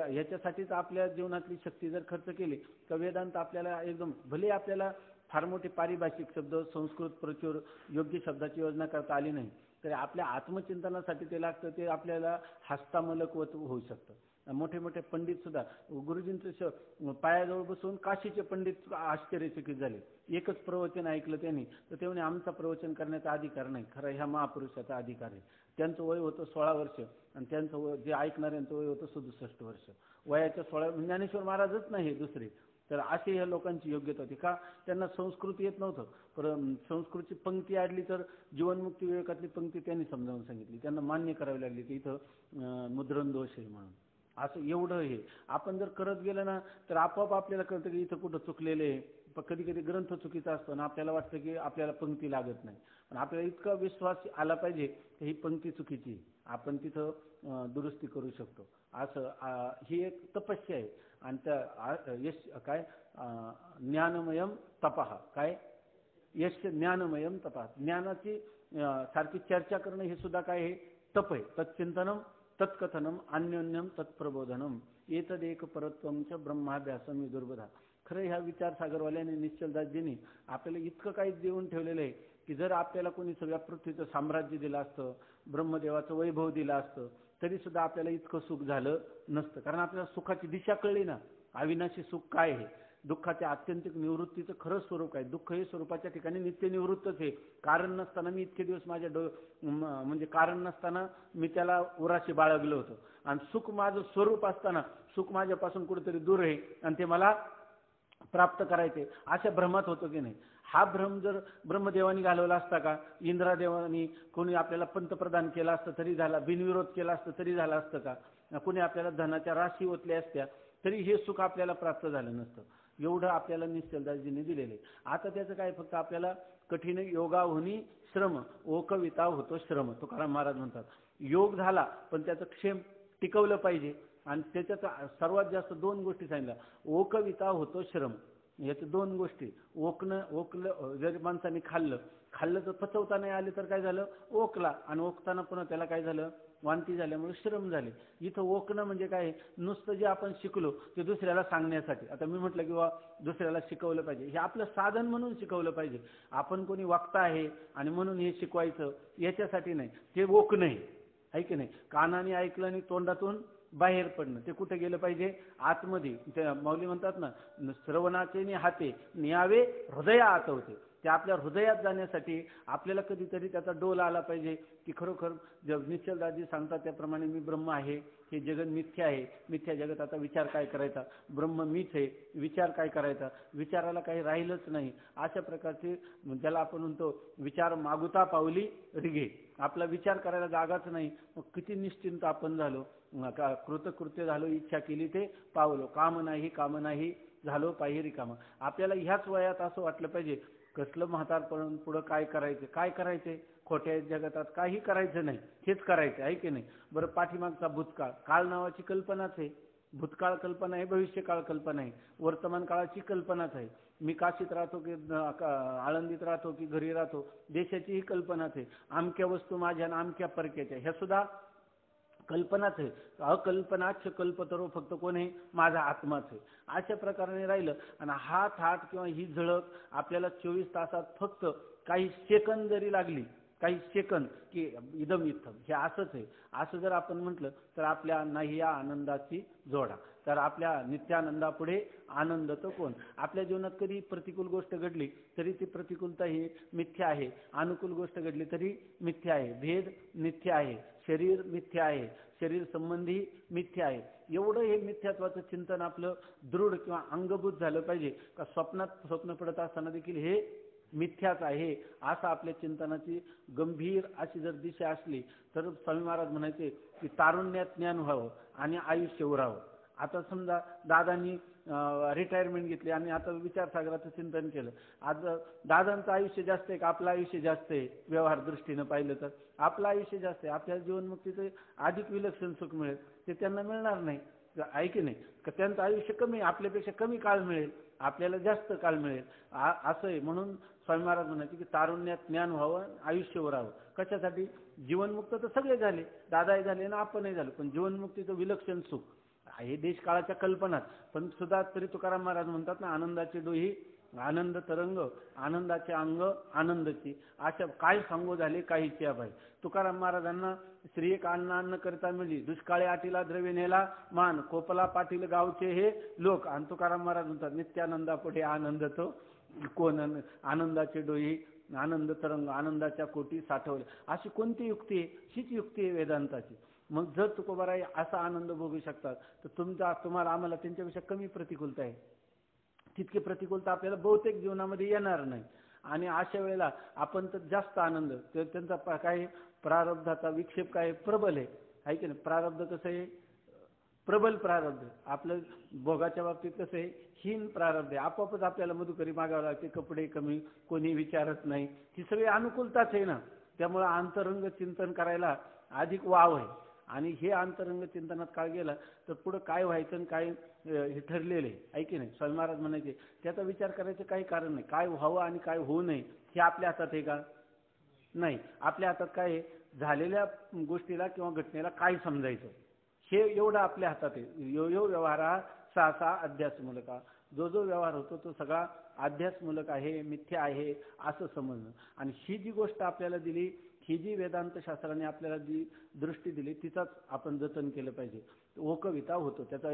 Speaker 1: याच्यासाठीच आपल्या जीवनातली शक्ती जर खर्च केली तर वेदांत आपल्याला एकदम, भले आपल्याला फार मोठे पारिभाषिक शब्द, संस्कृत प्रचूर योग्य शब्दाची योजना करता आली नाही तरी आपल्या आत्मचिंतनासाठी ते लागतं, ते आपल्याला हस्तामलकवत होऊ शकतं. मोठे मोठे पंडित सुद्धा गुरुजींचं पायाजवळ बसून काशीचे पंडित आश्चर्यचकित झाले. एकच प्रवचन ऐकलं त्यांनी तर ते म्हणे आमचा प्रवचन करण्याचा अधिकार नाही, खरं ह्या महापुरुषाचा अधिकार आहे. त्यांचं वय होतं 16 वर्ष आणि त्यांचं वय जे ऐकणाऱ्यांचं वय होतं 67 वर्ष. वयाच्या 16 ज्ञानेश्वर महाराजच नाही दुसरे, तर अशी ह्या लोकांची योग्यता होती. का? त्यांना संस्कृत येत नव्हतं, पण संस्कृतची पंक्ती आडली तर जीवनमुक्ती विवेकातली पंक्ती त्यांनी समजावून सांगितली, त्यांना मान्य करावी लागली की इथं मुद्रण दोष आहे म्हणून. असं एवढं हे आपण जर करत गेलं ना तर आपोआप आपल्याला कळतं की इथं कुठं चुकलेलं आहे. पण कधी कधी ग्रंथ चुकीचा असतो ना आपल्याला वाटतं की आपल्याला पंक्ती लागत नाही, पण आपल्याला इतका विश्वास आला पाहिजे की ही पंक्ती चुकीची, आपण तिथं दुरुस्ती करू शकतो. असं ही एक तपस्या आहे. आणि त्या यश काय ज्ञानमयम तपः, काय यश ज्ञानमयम तपः, ज्ञानाची सारखी चर्चा करणं हे सुद्धा काय आहे, तप आहे. तच्चिंतनम तत्कथनम अन्योन्यम तत्प्रबोधनम एतदेक परत्वम च ब्रह्माभ्यासम विदुर्बधा. खरं ह्या विचारसागरवाल्याने निश्चलदासजींनी आपल्याला इतकं काही देऊन ठेवलेलं आहे की जर आपल्याला कोणी सगळ्या पृथ्वीचं साम्राज्य दिलं असतं, ब्रह्मदेवाचं वैभव दिलं असतं, तरी सुद्धा आपल्याला इतकं सुख झालं नसतं. कारण आपल्याला सुखाची दिशा कळली ना. अविनाशी सुख काय आहे, दुःखाच्या आत्यंतिक निवृत्तीचं खरं स्वरूप आहे. दुःख हे स्वरूपाच्या ठिकाणी नित्य निवृत्तच आहे. कारण नसताना मी इतके दिवस माझ्या म्हणजे कारण नसताना मी त्याला उराशी बाळगलं होतं, आणि सुख माझं स्वरूप असताना सुख माझ्यापासून कुठेतरी दूर आहे आणि ते मला प्राप्त करायचे, अशा भ्रमात होतो की नाही. हा भ्रम जर ब्रह्मदेवानी घालवला असता का, इंद्रादेवानी कोणी आपल्याला पंतप्रधान केला असतं तरी झाला, बिनविरोध केला असतं तरी झालं असतं का, कोणी आपल्याला धनाच्या राशी ओतल्या असत्या तरी हे सुख आपल्याला प्राप्त झालं नसतं. एवढं आपल्याला निश्चलदासजींनी दिलेले. आता त्याचं काय, फक्त आपल्याला कठीण योगाहुनी श्रम ओकविता होतो श्रम. तुकाराम महाराज म्हणतात योग झाला पण त्याचं क्षेम टिकवलं पाहिजे, आणि त्याच्यात सर्वात जास्त 2 गोष्टी सांगितल्या. ओकविता होतो श्रम, याच्या 2 गोष्टी. ओकलं जर माणसाने खाल्लं तर पचवता नाही आले तर काय झालं, ओकला, आणि ओकताना पुन्हा त्याला काय झालं, वांती झाल्यामुळे श्रम झाले. इथं ओकणं म्हणजे काय, नुसतं जे आपण शिकलो ते दुसऱ्याला सांगण्यासाठी. आता मी म्हटलं की दुसऱ्याला शिकवलं पाहिजे, हे आपलं साधन म्हणून शिकवलं पाहिजे. आपण कोणी वक्ता आहे आणि म्हणून हे शिकवायचं याच्यासाठी नाही, ते ओकणं आहे की नाही. कानाने ऐकलं आणि तोंडातून बाहेर पडणं, ते कुठे गेलं पाहिजे, आतमध्ये. ते माऊली म्हणतात ना, श्रवणाचे हाते न्यावे हृदया आतवते. ते आपल्या हृदयात जाण्यासाठी आपल्याला कधीतरी त्याचा डोल आला पाहिजे की खरोखर जग निश्चलदासजी सांगतात त्याप्रमाणे मी ब्रह्म आहे, हे जगत मिथ्या आहे, मिथ्या जगत, आता विचार काय करायचा, ब्रह्म मीच आहे, विचार काय करायचा, विचाराला काही राहिलंच नाही. अशा प्रकारचे ज्याला आपण म्हणतो विचार मागुता पावली रिगे, आपला विचार करायला जागाच नाही. मग किती निश्चिंत आपण झालो, कृतकृत्य झालो, इच्छा केली ते पावलो, काम नाही झालो पाहिजे रिकामं. आपल्याला ह्याच वयात असं वाटलं पाहिजे कसलं म्हातारपण, पुढं काय करायचे, खोट्या जगतात काही करायचं नाही, हेच करायचं आहे की नाही. बरं, पाठीमागचा भूतकाळ, काळ नावाची कल्पनाच आहे. भूतकाळ कल्पना आहे, भविष्यकाळ कल्पना आहे, वर्तमान काळाची कल्पनाच आहे. मी काशीत राहतो की आळंदीत राहतो की घरी राहतो, देशाची ही कल्पनाच आहे. आमक्या वस्तू माझ्या आणि आमक्या परक्याच्या, ह्या सुद्धा कल्पनाच आहे. अकल्पनाच कल्पतरो, फक्त कोण आहे, माझा आत्माच आहे. अशा प्रकारे राहिलं आणि हा थाट किंवा ही झळक आपल्याला 24 तासात फक्त काही सेकंद जरी लागली, काही सेकंद की इदम इत्थम, हे असंच आहे, असं जर आपण म्हटलं तर आपल्या नाही या आनंदाची जोडा. तर आपल्या नित्यानंदापुढे आनंद तो कोण. आपल्या जीवनात कधी प्रतिकूल गोष्ट घडली तरी ती प्रतिकूलता ही मिथ्या आहे, अनुकूल गोष्ट घडली तरी मिथ्या आहे, भेद मिथ्या आहे, शरीर मिथ्या आहे, शरीर संबंधी मिथ्या आहे. एवढं हे मिथ्यात्वाचं चिंतन आपलं दृढ किंवा अंगभूत झालं पाहिजे का स्वप्न पडत असताना देखील हे मिथ्याच आहे, असं आपल्या चिंतनाची गंभीर अशी जर दिशा असली तर स्वामी महाराज म्हणायचे की तारुण्यात ज्ञान व्हावं आणि आयुष्य उरावं. आता समजा दादांनी रिटायरमेंट घेतली आणि आता विचारसागराचं चिंतन केलं. आज दादांचं आयुष्य जास्त आहे का आपलं आयुष्य जास्त आहे, व्यवहार दृष्टीनं पाहिलं तर आपलं आयुष्य जास्त आहे. आपल्या जीवनमुक्तीचं अधिक विलक्षण सुख मिळेल, ते त्यांना मिळणार नाही, आहे की नाही. त्यांचं आयुष्य कमी, आपल्यापेक्षा कमी काळ मिळेल, आपल्याला जास्त काळ मिळेल, असं आहे. म्हणून स्वामी महाराज म्हणायचे की तारुण्यात ज्ञान व्हावं, आयुष्य उरावं. कशासाठी, जीवनमुक्त तर सगळे झाले, दादाही झाले ना आपणही झालो, पण जीवनमुक्तीचं विलक्षण सुख हे देश काळाच्या कल्पनात. पण सुद्धा तरी तुकाराम महाराज म्हणतात ना, आनंदाची डोही आनंद तरंग, आनंदाचे अंग आनंदाची, अशा काय सांगू झाले काहीची अभाय. तुकाराम महाराजांना श्री एक अन्न करता मिळली, दुष्काळी आटीला द्रव्य नेला मान, कोपला पाटील गावचे हे लोक. आणि तुकाराम महाराज म्हणतात नित्यानंदा पुढे आनंद तो कोण, आनंदाची डोही आनंद तरंग आनंदाच्या कोटी साठवले, अशी कोणती युक्ती आहे? हीच युक्ती आहे वेदांताची. मग जर तुकोबाराय असा आनंद भोगू शकतात तर तुम्हाला आम्हाला त्यांच्यापेक्षा कमी प्रतिकूलता आहे. तितकी प्रतिकूलता आपल्याला बहुतेक जीवनामध्ये येणार नाही. आणि अशा वेळेला आपण तर जास्त आनंद, त्यांचा काय प्रारब्धाचा विक्षेप काय प्रबल आहे की नाही. प्रारब्ध कसं आहे? प्रबल प्रारब्ध. आपलं भोगाच्या बाबतीत कसं आहे? हीन प्रारब्ध आहे. आपोआपच आपल्याला मधुकरी मागावं लागते, कपडे कमी, कोणी विचारत नाही. ही सगळी अनुकूलताच आहे ना. त्यामुळे अंतरंग चिंतन करायला अधिक वाव आहे. आणि हे अंतरंग चिंतनात काळ गेला तर पुढे काय व्हायचं आणि काय हे ठरलेले आहे की नाही. स्वामी महाराज म्हणायचे त्याचा विचार करायचं काही कारण नाही. काय व्हावं आणि काय होऊ नये हे आपल्या हातात आहे का? नाही. आपल्या हातात काय आहे? झालेल्या गोष्टीला किंवा घटनेला काय समजायचं हे एवढं आपल्या हातात आहे. यो व्यवहार हा सहा अध्यासमूलक. जो व्यवहार होतो तो सगळा अध्यासमूलक आहे, मिथ्या आहे असं समजणं. आणि ही जी गोष्ट आपल्याला दिली, ही जी वेदांत शास्त्राने आपल्याला जी दृष्टी दिली तिचाच आपण जतन केलं पाहिजे. ओकविता होतो त्याचा.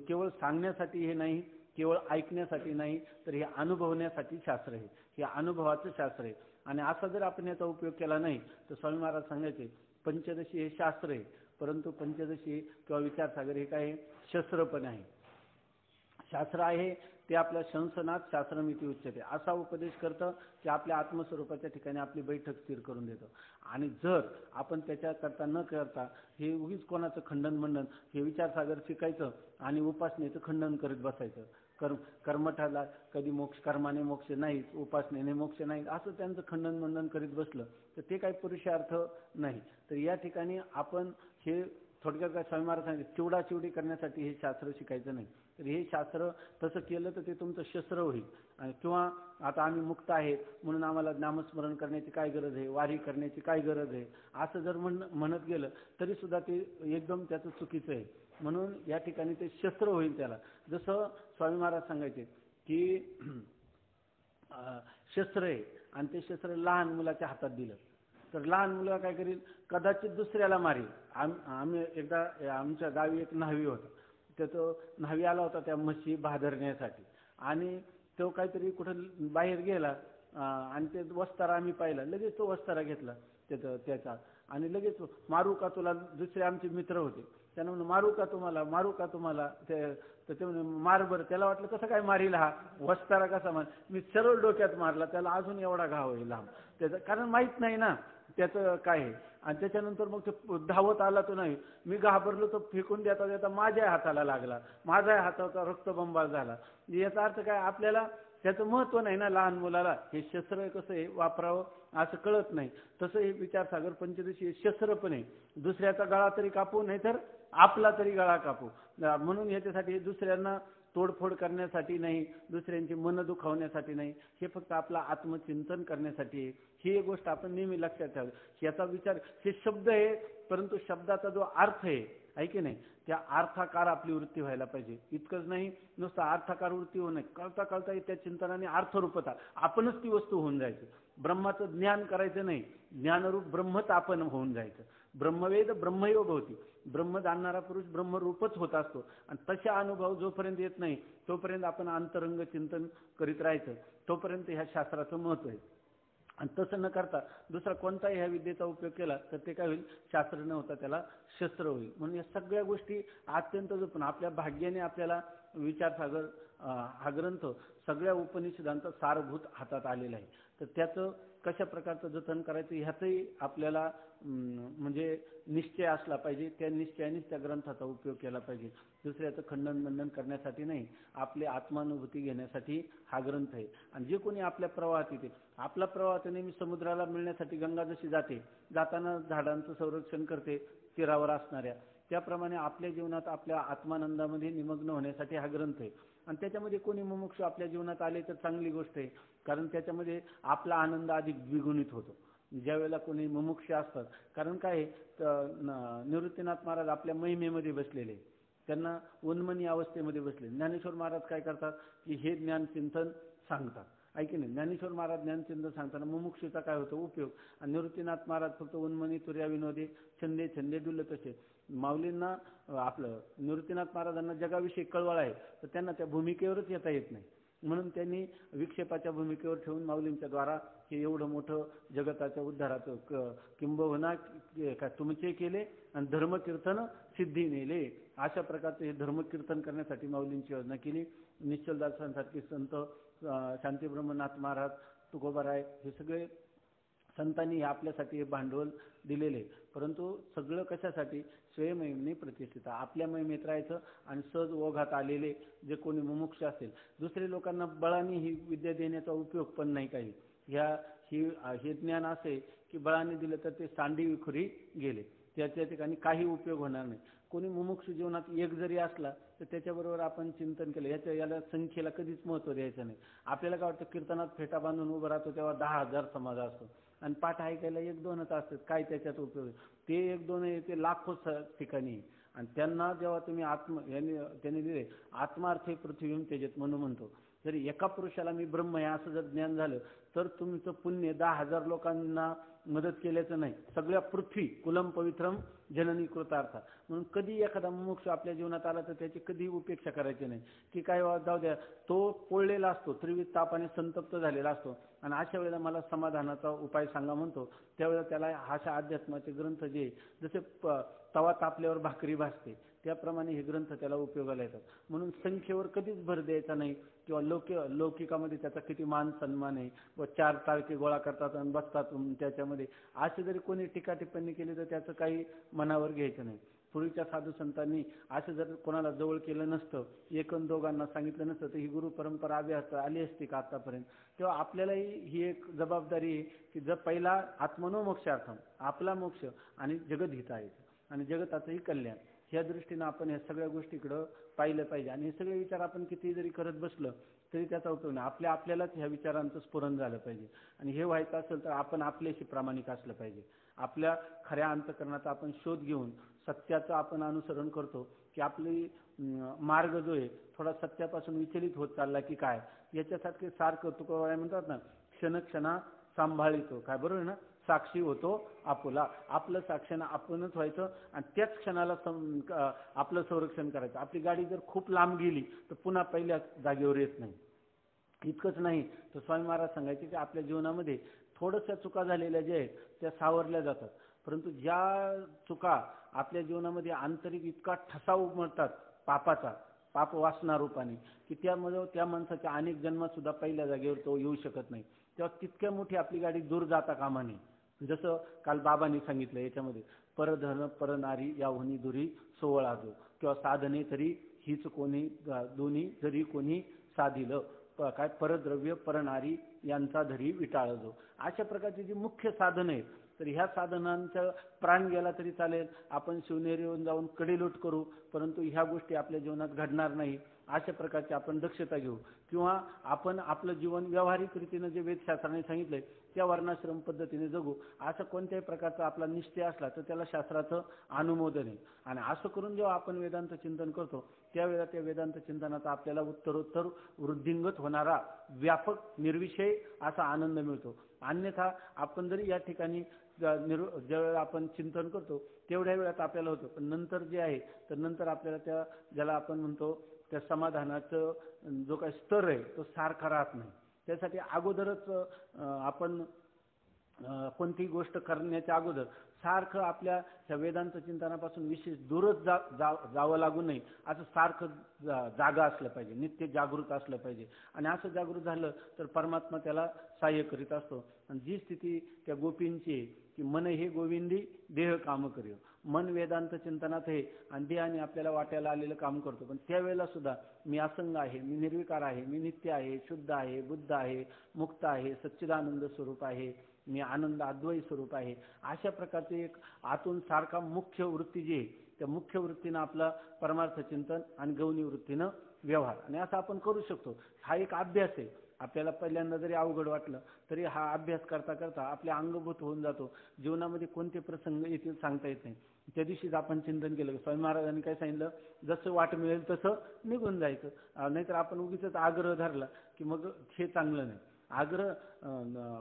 Speaker 1: केवळ सांगण्यासाठी हे नाही, केवळ ऐकण्यासाठी नाही, तर हे अनुभवण्यासाठी शास्त्र आहे. हे अनुभवाचं शास्त्र आहे. आणि असा जर आपण याचा उपयोग केला नाही तर स्वामी महाराज सांगायचे पंचदशी हे शास्त्र आहे, परंतु पंचदशी किंवा विचारसागर हे काय शस्त्र पण आहे. शास्त्र आहे ते आपल्या शंसनात शास्त्रमिती उच्चते असा उपदेश करतं की आपल्या आत्मस्वरूपाच्या ठिकाणी आपली बैठक स्थिर करून देतं. आणि जर आपण त्याच्याकरता न करता हे उगीच कोणाचं खंडन मंडन, हे विचारसागर शिकायचं आणि उपासनेचं खंडन करत बसायचं. कर्मठाला कधी मोक्ष, कर्माने मोक्ष नाही, उपासनेने मोक्ष नाही, असं त्यांचं खंडन मंडन करीत बसलं तर ते काही पुरुषार्थ नाही. तर या ठिकाणी आपण हे थोडक्यात काय स्वामी महाराज सांगितले, चिवडाचिवडी करण्यासाठी हे शास्त्र शिकायचं नाही. तर हे शास्त्र तसं केलं तर ते तुमचं शस्त्र होईल. किंवा आता आम्ही मुक्त आहेत म्हणून आम्हाला नामस्मरण करण्याची काय गरज आहे, वारी करण्याची काय गरज आहे, असं जर म्हणत गेलं तरी सुद्धा ते एकदम त्याचं चुकीचं आहे. म्हणून या ठिकाणी ते शस्त्र होईल त्याला. जसं स्वामी महाराज सांगायचे की शस्त्र आहे आणि ते शस्त्र लहान मुलाच्या हातात दिलं तर लहान मुलगा काय करेल? कदाचित दुसऱ्याला मारेल. आम्ही एकदा आमच्या गावी एक न्हावी होता, त्याचं न्हावी आला होता त्या म्हशी भादरण्यासाठी. आणि तो काहीतरी कुठं बाहेर गेला आणि ते वस्तारा आम्ही पाहिला, लगेच तो वस्तारा घेतला त्याचा आणि लगेच मारू का तुला. दुसरे आमचे मित्र होते, त्यानं म्हणून मारू का तुम्हाला तर ते म्हणे मार बरं. त्याला वाटलं कसं काय मारील हा, वस्तारा कसा मार. मी सरळ डोक्यात मारला, त्याला अजून एवढा घाव आहे लांब त्याचं, कारण माहीत नाही ना त्याचं काय आहे. आणि त्याच्यानंतर मग ते धावत आला तो नाही. मी घाबरलो तो फेकून देता माझ्या हाताला लागला, माझ्या हाताचा रक्तबंबाळ झाला. याचा अर्थ काय? आपल्याला त्याचं महत्व नाही ना. लहान मुलाला हे शस्त्र कसं आहे वापरावं असं कळत नाही. तसं हे विचारसागर पंचदशी हे शस्त्र पण आहे. दुसऱ्याचा गळा तरी कापू, नाही तर आपला तरी गळा कापू. म्हणून याच्यासाठी दुसऱ्यांना तोडफोड करण्यासाठी नाही, दुसऱ्यांची मन दुखावण्यासाठी नाही, हे फक्त आपला आत्मचिंतन करण्यासाठी आहे. ही एक गोष्ट आपण नेहमी लक्षात ठेवावी. याचा विचार, हे शब्द आहे परंतु शब्दाचा जो अर्थ आहे की नाही, त्या अर्थाकार आपली वृत्ती व्हायला पाहिजे. इतकंच नाही नुसतं अर्थाकार वृत्ती होऊ नये, कळता कळता त्या चिंतनाने अर्थरूपता आपणच ती वस्तू होऊन जायचं. ब्रह्माचं ज्ञान करायचं नाही, ज्ञानरूप ब्रह्मच आपण होऊन जायचं. ब्रह्मवेद ब्रह्मयोग होती. ब्रह्म जाणणारा पुरुष ब्रह्मरूपच होत असतो. आणि तशा अनुभव जोपर्यंत येत नाही तोपर्यंत आपण अंतरंग चिंतन करीत राहायचं. तोपर्यंत ह्या शास्त्राचं महत्व आहे. आणि तसं न करता दुसरा कोणताही ह्या विद्येचा उपयोग केला तर ते काय होईल? शास्त्र न होता त्याला शस्त्र होईल. म्हणून या सगळ्या गोष्टी अत्यंत जपून आपल्या भाग्याने आपल्याला विचारसागर हा ग्रंथ सगळ्या उपनिषदांचा सारभूत हातात आलेला आहे. तर त्याचं कशा प्रकारचं जतन करायचं ह्याचंही आपल्याला म्हणजे निश्चय असला पाहिजे. त्या निश्चयानेच त्या ग्रंथाचा उपयोग केला पाहिजे. दुसऱ्याचं खंडन मंडन करण्यासाठी नाही, आपली आत्मानुभूती घेण्यासाठी हा ग्रंथ आहे. आणि जे कोणी आपल्या प्रवाहात येते, आपला प्रवाह नेहमी समुद्राला मिळण्यासाठी गंगा जशी जाते, जाताना झाडांचं संरक्षण करते तीरावर असणाऱ्या, त्याप्रमाणे आपल्या जीवनात आपल्या आत्मानंदामध्ये निमग्न होण्यासाठी हा ग्रंथ आहे. आणि त्याच्यामध्ये कोणी मुमुक्षु आपल्या जीवनात आले तर चांगली गोष्ट आहे, कारण त्याच्यामध्ये आपला आनंद अधिक द्विगुणित होतो ज्यावेळेला कोणी मुमुक्ष असतात. कारण काय निवृत्तीनाथ महाराज आपल्या महिमेमध्ये बसलेले, त्यांना उन्मनी अवस्थेमध्ये बसले. ज्ञानेश्वर महाराज काय करतात की हे ज्ञानचिंतन सांगतात, ऐकी नाही. ज्ञानेश्वर महाराज ज्ञानचिंतन सांगताना मुमुक्षुचा काय होतो उपयोग. आणि निवृत्तीनाथ महाराज फक्त उन्मनी तुर्या विनोदे छंदे डुल्ल तसे. माऊलींना आपलं निवृत्तीनाथ महाराजांना जगाविषयी कळवळ आहे तर त्यांना त्या भूमिकेवरच येता येत नाही. म्हणून त्यांनी विक्षेपाच्या भूमिकेवर ठेवून माऊलींच्या द्वारा हे एवढं मोठं जगताच्या उद्धाराचं किंबहुना तुमचे केले आणि धर्मकीर्तन सिद्धी नेले. अशा प्रकारचे हे धर्मकीर्तन करण्यासाठी माऊलींची योजना केली. निश्चलदासांसारखे संत, शांती ब्रह्मनाथ महाराज, तुकोबाराय, हे सगळे संतांनी आपल्यासाठी हे भांडवल दिलेले. परंतु सगळं कशासाठी? स्वयंमहिमेने प्रतिष्ठित, आपल्या महिमेत राहायचं आणि सहज ओघात आलेले जे कोणी मुमुक्ष असेल. दुसरे लोकांना बळाने ही विद्या देण्याचा उपयोग पण नाही काही. हे ज्ञान असे की बळाने दिलं तर ते सांडी विखुरी गेले, त्याच्या ठिकाणी काही उपयोग होणार नाही. कोणी मुमुक्ष जीवनात एक जरी असला तर त्याच्याबरोबर आपण चिंतन केलं, याला संख्येला कधीच महत्त्व द्यायचं नाही. आपल्याला काय वाटतं, कीर्तनात फेटा बांधून उभं राहतो तेव्हा 10,000 समाज असतो आणि पाठ ऐकायला 1-2च असतात, काय त्याच्यात उपयोग? ते 1-2 ते लाखो ठिकाणी. आणि त्यांना जेव्हा तुम्ही त्यांनी दिले आत्मार्थे पृथ्वीम त्यजेत म्हणून म्हणतो, जरी एका पुरुषाला मी ब्रह्म आहे असं जर ज्ञान झालं तर तुमचं पुण्य 10,000 लोकांना मदत केल्याचं नाही, सगळ्या पृथ्वी कुलम पवित्रम जननी कृतार्थ. म्हणून कधी एखादा मोक्ष आपल्या जीवनात आला तर त्याची कधी उपेक्षा करायची नाही की काय जाऊ द्या, तो पोळलेला असतो, त्रिविध तापाने संतप्त झालेला असतो. आणि अशा वेळेला मला समाधानाचा उपाय सांगा म्हणतो, त्यावेळेला त्याला अशा अध्यात्माचे ग्रंथ जे जसे तवा तापल्यावर भाकरी भासते त्याप्रमाणे हे ग्रंथ त्याला उपयोगाला येतात. म्हणून संख्येवर कधीच भर द्यायचा नाही किंवा लौकिकामध्ये त्याचा किती मान सन्मान आहे व 4 तारखे गोळा करतात आणि बसतात त्याच्यामध्ये, असे जरी कोणी टीका टिप्पणी केली तर त्याचं काही मनावर घ्यायचं नाही. पूर्वीच्या साधू संतांनी असं जर कोणाला जवळ केलं नसतं, 1-2 सांगितलं नसतं तर ही गुरु परंपरा आली असती का आतापर्यंत? तेव्हा आपल्यालाही ही एक जबाबदारी आहे की जर पहिला आत्मनो मोक्षार्थम, आपला मोक्ष आणि जगतहित आहे आणि जगताचंही कल्याण, ह्या दृष्टीनं आपण ह्या सगळ्या गोष्टीकडं पाहिलं पाहिजे. आणि हे सगळे विचार आपण किती जरी करत बसलं तरी त्याचा उपयोग नाही. आपल्यालाच ह्या विचारांचं स्फुरण झालं पाहिजे. आणि हे व्हायचं असेल तर आपण आपल्याशी प्रामाणिक असलं पाहिजे. आपल्या खऱ्या अंतःकरणाचा आपण शोध घेऊन सत्याचं आपण अनुसरण करतो की आपली मार्ग जो आहे थोडा सत्यापासून विचलित होत चालला की काय, याच्यासारखे सारखं तुकोबाराय म्हणतात ना, क्षणक्षणा सांभाळितो, काय बरोबर ना, साक्षी होतो आपुला. आपलं साक्षीनं आपणच व्हायचं आणि त्याच क्षणाला आपलं संरक्षण करायचं. आपली गाडी जर खूप लांब गेली तर पुन्हा पहिल्या जागेवर येत नाही. इतकंच नाही तर स्वामी महाराज सांगायचे की आपल्या जीवनामध्ये थोड्याशा चुका झालेल्या ज्या आहेत त्या सावरल्या जातात, परंतु ज्या चुका आपल्या जीवनामध्ये आंतरिक इतका ठसा उमटतात पापाचा, पाप वासना रूपाने, की त्यामध्ये त्या माणसाच्या अनेक जन्मात सुद्धा पहिल्या जागेवर तो येऊ शकत नाही. तेव्हा तितक्या मोठी आपली गाडी दूर जाता कामा नये. जसं काल बाबांनी सांगितलं याच्यामध्ये, परधन परनारी याहुनी दुरी सोवळाजो, किंवा साधने तरी हीच कोणी दोन्ही जरी कोणी साधिलं, काय परद्रव्य परनारी यांचा धरी विटाळजो. अशा प्रकारची जी मुख्य साधनं आहेत तर ह्या साधनांचा प्राण गेला तरी चालेल, आपण शिवनेरीवरून जाऊन कडेलोट करू, परंतु ह्या गोष्टी आपल्या जीवनात घडणार नाही. अशा प्रकारची आपण दक्षता घेऊ. किंवा आपण आपलं जीवन व्यावहारिक रीतीनं जे वेदशास्त्राने सांगितलंय त्या वर्णाश्रम पद्धतीने जगू, असं कोणत्याही प्रकारचा आपला निश्चय असला तर त्याला शास्त्राचं अनुमोदन आहे. आणि असं करून जेव्हा आपण वेदांत चिंतन करतो त्यावेळेला त्या वेदांत चिंतनाचा आपल्याला उत्तरोत्तर वृद्धिंगत होणारा व्यापक निर्विषय असा आनंद मिळतो. अन्यथा आपण जरी या ठिकाणी ज्यावेळेला आपण चिंतन करतो तेवढ्या वेळात आपल्याला होतं, पण नंतर जे आहे तर नंतर आपल्याला त्या ज्याला आपण म्हणतो त्या समाधानाचं जो काही स्तर आहे तो सारखा राहत नाही. त्यासाठी अगोदरच आपण कोणतीही गोष्ट करण्याच्या अगोदर सारखं आपल्या ह्या वेदांत चिंतनापासून विशेष दूरच जावं लागू नये असं सारखं जागा असलं पाहिजे, नित्य जागृत असलं पाहिजे. आणि असं जागृत झालं तर परमात्मा त्याला सहाय्य करीत असतो. आणि जी स्थिती त्या गोपींची की मन हे गोविंदी देह काम करियो, मन वेदांत चिंतनात आहे आणि देहाने आपल्याला वाट्याला आलेलं काम करतो, पण त्यावेळेला सुद्धा मी असंग आहे, मी निर्विकार आहे, मी नित्य आहे, शुद्ध आहे, बुद्ध आहे, मुक्त आहे, सच्चिदानंद स्वरूप आहे, मी आनंद अद्वैत स्वरूप आहे, अशा प्रकारचे एक आतून सारखा मुख्य वृत्ती जी आहे त्या मुख्य वृत्तीनं आपला परमार्थ चिंतन आणि गौणी वृत्तीनं व्यवहार, आणि असं आपण करू शकतो. हा एक अभ्यास आहे. आपल्याला पहिल्यांदा जरी अवघड वाटलं तरी हा अभ्यास करता करता आपल्या अंगभूत होऊन जातो. जीवनामध्ये कोणते प्रसंग येतील सांगता येत नाही. त्या दिवशीच आपण चिंतन केलं, स्वामी महाराजांनी काय सांगितलं, जसं वाट मिळेल तसं निघून जायचं. नाहीतर आपण उगीच आग्रह धरला की मग हे चांगलं नाही. आग्रह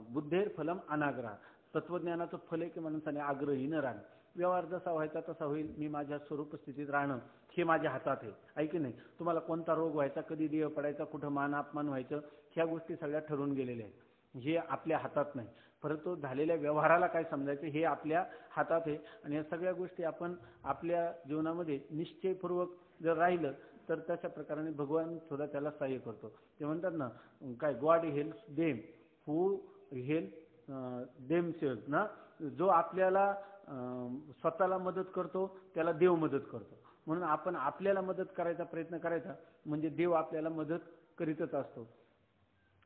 Speaker 1: बुद्धेर फलम अनाग्रह, तत्वज्ञानाचं फल आहे की माणसाने आग्रही न राहणं. व्यवहार जसा व्हायचा तसा होईल, मी माझ्या स्वरूप स्थितीत राहणं हे माझ्या हातात आहे की नाही. तुम्हाला कोणता रोग व्हायचा, कधी देह पडायचा, कुठं मान अपमान व्हायचं, ह्या गोष्टी सगळ्या ठरवून गेलेल्या आहेत. हे आपल्या हातात नाही. परंतु झालेल्या व्यवहाराला काय समजायचं हे आपल्या हातात आहे. आणि या सगळ्या गोष्टी आपण आपल्या जीवनामध्ये निश्चयपूर्वक जर राहिलं तर तशा प्रकारे भगवान सुद्धा त्याला सहाय्य करतो. ते म्हणतात ना काय, God helps them who help themselves ना. जो आपल्याला स्वतःला मदत करतो त्याला देव मदत करतो. म्हणून आपण आपल्याला मदत करायचा प्रयत्न करायचा म्हणजे देव आपल्याला मदत करीतच असतो.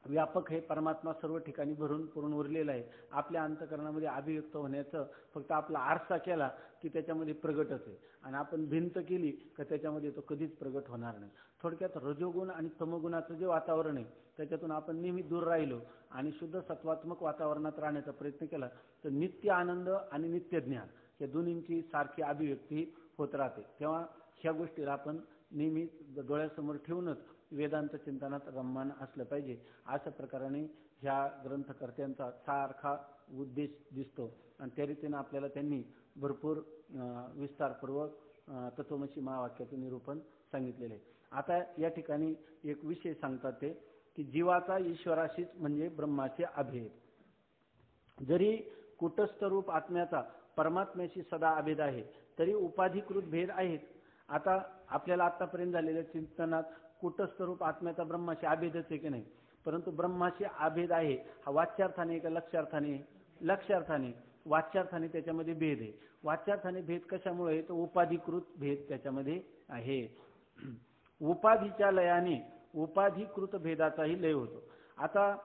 Speaker 1: व्यापक हे परमात्मा सर्व ठिकाणी भरून पुरून उरलेला आहे. आपल्या अंतःकरणामध्ये अभिव्यक्त होण्याचं फक्त आपला आरसा केला की त्याच्यामध्ये प्रगटच आहे. आणि आपण भिंत केली की त्याच्यामध्ये तो कधीच प्रगट होणार नाही. थोडक्यात रजोगुण आणि तमोगुणाचं जे वातावरण आहे त्याच्यातून आपण नेहमी दूर राहिलो आणि शुद्ध सत्वात्मक वातावरणात राहण्याचा प्रयत्न केला तर नित्य आनंद आणि नित्य ज्ञान या दोन्हींची सारखी अभिव्यक्ती होत राहते. तेव्हा ह्या गोष्टीला आपण नेहमी डोळ्यासमोर ठेवूनच वेदांत चिंतनात रममान असलं पाहिजे. अशा प्रकाराने ह्या ग्रंथकर्त्यांचा सारखा उद्देश दिसतो आणि त्या रीतीने आपल्याला त्यांनी भरपूर विस्तारपूर्वक तत्वमसी महावाक्याचं निरूपण सांगितलेलं आहे. आता या ठिकाणी एक विषय सांगतात ते की जीवाचा ईश्वराशीच म्हणजे ब्रह्माचे अभेद. जरी कुटस्थ रूप आत्म्याचा परमात्म्याशी सदा अभेद आहे तरी उपाधिकृत भेद आहेत. आता आपल्याला आतापर्यंत झालेल्या चिंतनात कुटस्थ रूप आत्म्याचा ब्रह्माशी अभेदच आहे की नाही. परंतु ब्रह्माशी अभेद आहे हा वाच्यार्थाने का लक्ष्यार्थाने? लक्ष्यार्थाने. वाच्यार्थाने त्याच्यामध्ये भेद आहे. वाच्यार्थाने भेद कशामुळे आहे तर उपाधिकृत भेद त्याच्यामध्ये आहे. उपाधीच्या लयाने उपाधिकृत भेदाचाही लय होतो. आता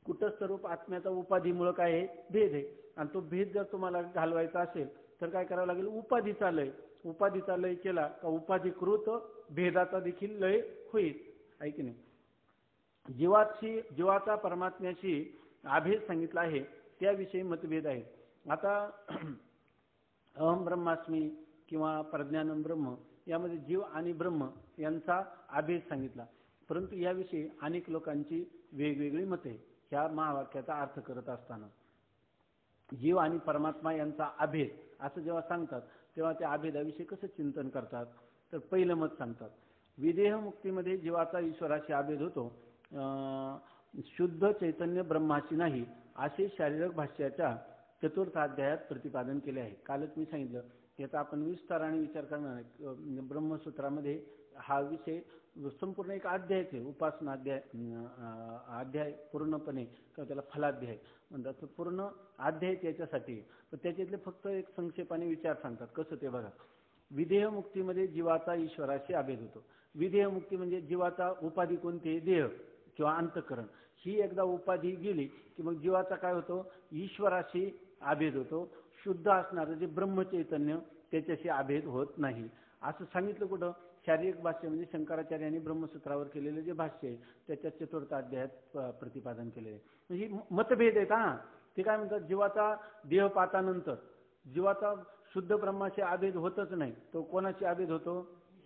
Speaker 1: कुटस्थ रूप आत्म्याचा उपाधीमुळे काय आहे भेद आहे आणि तो भेद जर तुम्हाला घालवायचा असेल तर काय करावं लागेल उपाधीचा लय. उपाधीचा लय केला का उपाधिकृत भेदाचा देखील लय होईल आहे की नाही. जीवाचा परमात्म्याशी अभेद सांगितला आहे त्याविषयी मतभेद आहे. आता अहम ब्रह्मास्मी किंवा प्रज्ञानम ब्रह्म यामध्ये जीव आणि ब्रह्म यांचा अभेद सांगितला. परंतु याविषयी अनेक लोकांची वेगवेगळी मते ह्या महावाक्याचा अर्थ करत असताना जीव आणि परमात्मा यांचा अभेद असं जेव्हा सांगतात तेव्हा त्या अभेदाविषयी कसं चिंतन करतात तर पहिलं मत सांगतात विदेह मुक्तीमध्ये जीवाचा ईश्वराशी अभेद होतो, शुद्ध चैतन्य ब्रह्माशी नाही असे शारीरिक भाष्याच्या चतुर्थ अध्यायात प्रतिपादन केले आहे. कालच मी सांगितलं याचा आपण विस्ताराने विचार करणार आहे. ब्रह्मसूत्रामध्ये हा विषय संपूर्ण एक अध्याय आहे, उपासना अध्याय पूर्णपणे किंवा त्याला फलाध्याय म्हणतात. तर पूर्ण अध्याय त्याच्यासाठी पण त्याच्यातले फक्त एक संक्षेपाने विचार सांगतात. कसं ते बघा. विदेह मुक्तीमध्ये जीवाचा ईश्वराशी अभेद होतो. विदेह मुक्ती म्हणजे जीवाचा उपाधी कोणती देह किंवा अंतःकरण ही एकदा उपाधी गेली की मग जीवाचा काय होतो ईश्वराशी अभेद होतो. शुद्ध असणारं जे ब्रह्मचैतन्य त्याच्याशी अभेद होत नाही असं सांगितलं. कुठं शारीरिक भाष्य म्हणजे शंकराचार्यांनी ब्रह्मसूत्रावर केलेले जे भाष्य आहे त्याच्या चतुर्थ अध्यायात प्रतिपादन केलेले आहे. म्हणजे मतभेद आहेत. हा ते काय म्हणतात जीवाचा देहपातानंतर जीवाचा शुद्ध ब्रह्माशी अभेद होतच नाही. तो कोणाशी अभेद होतो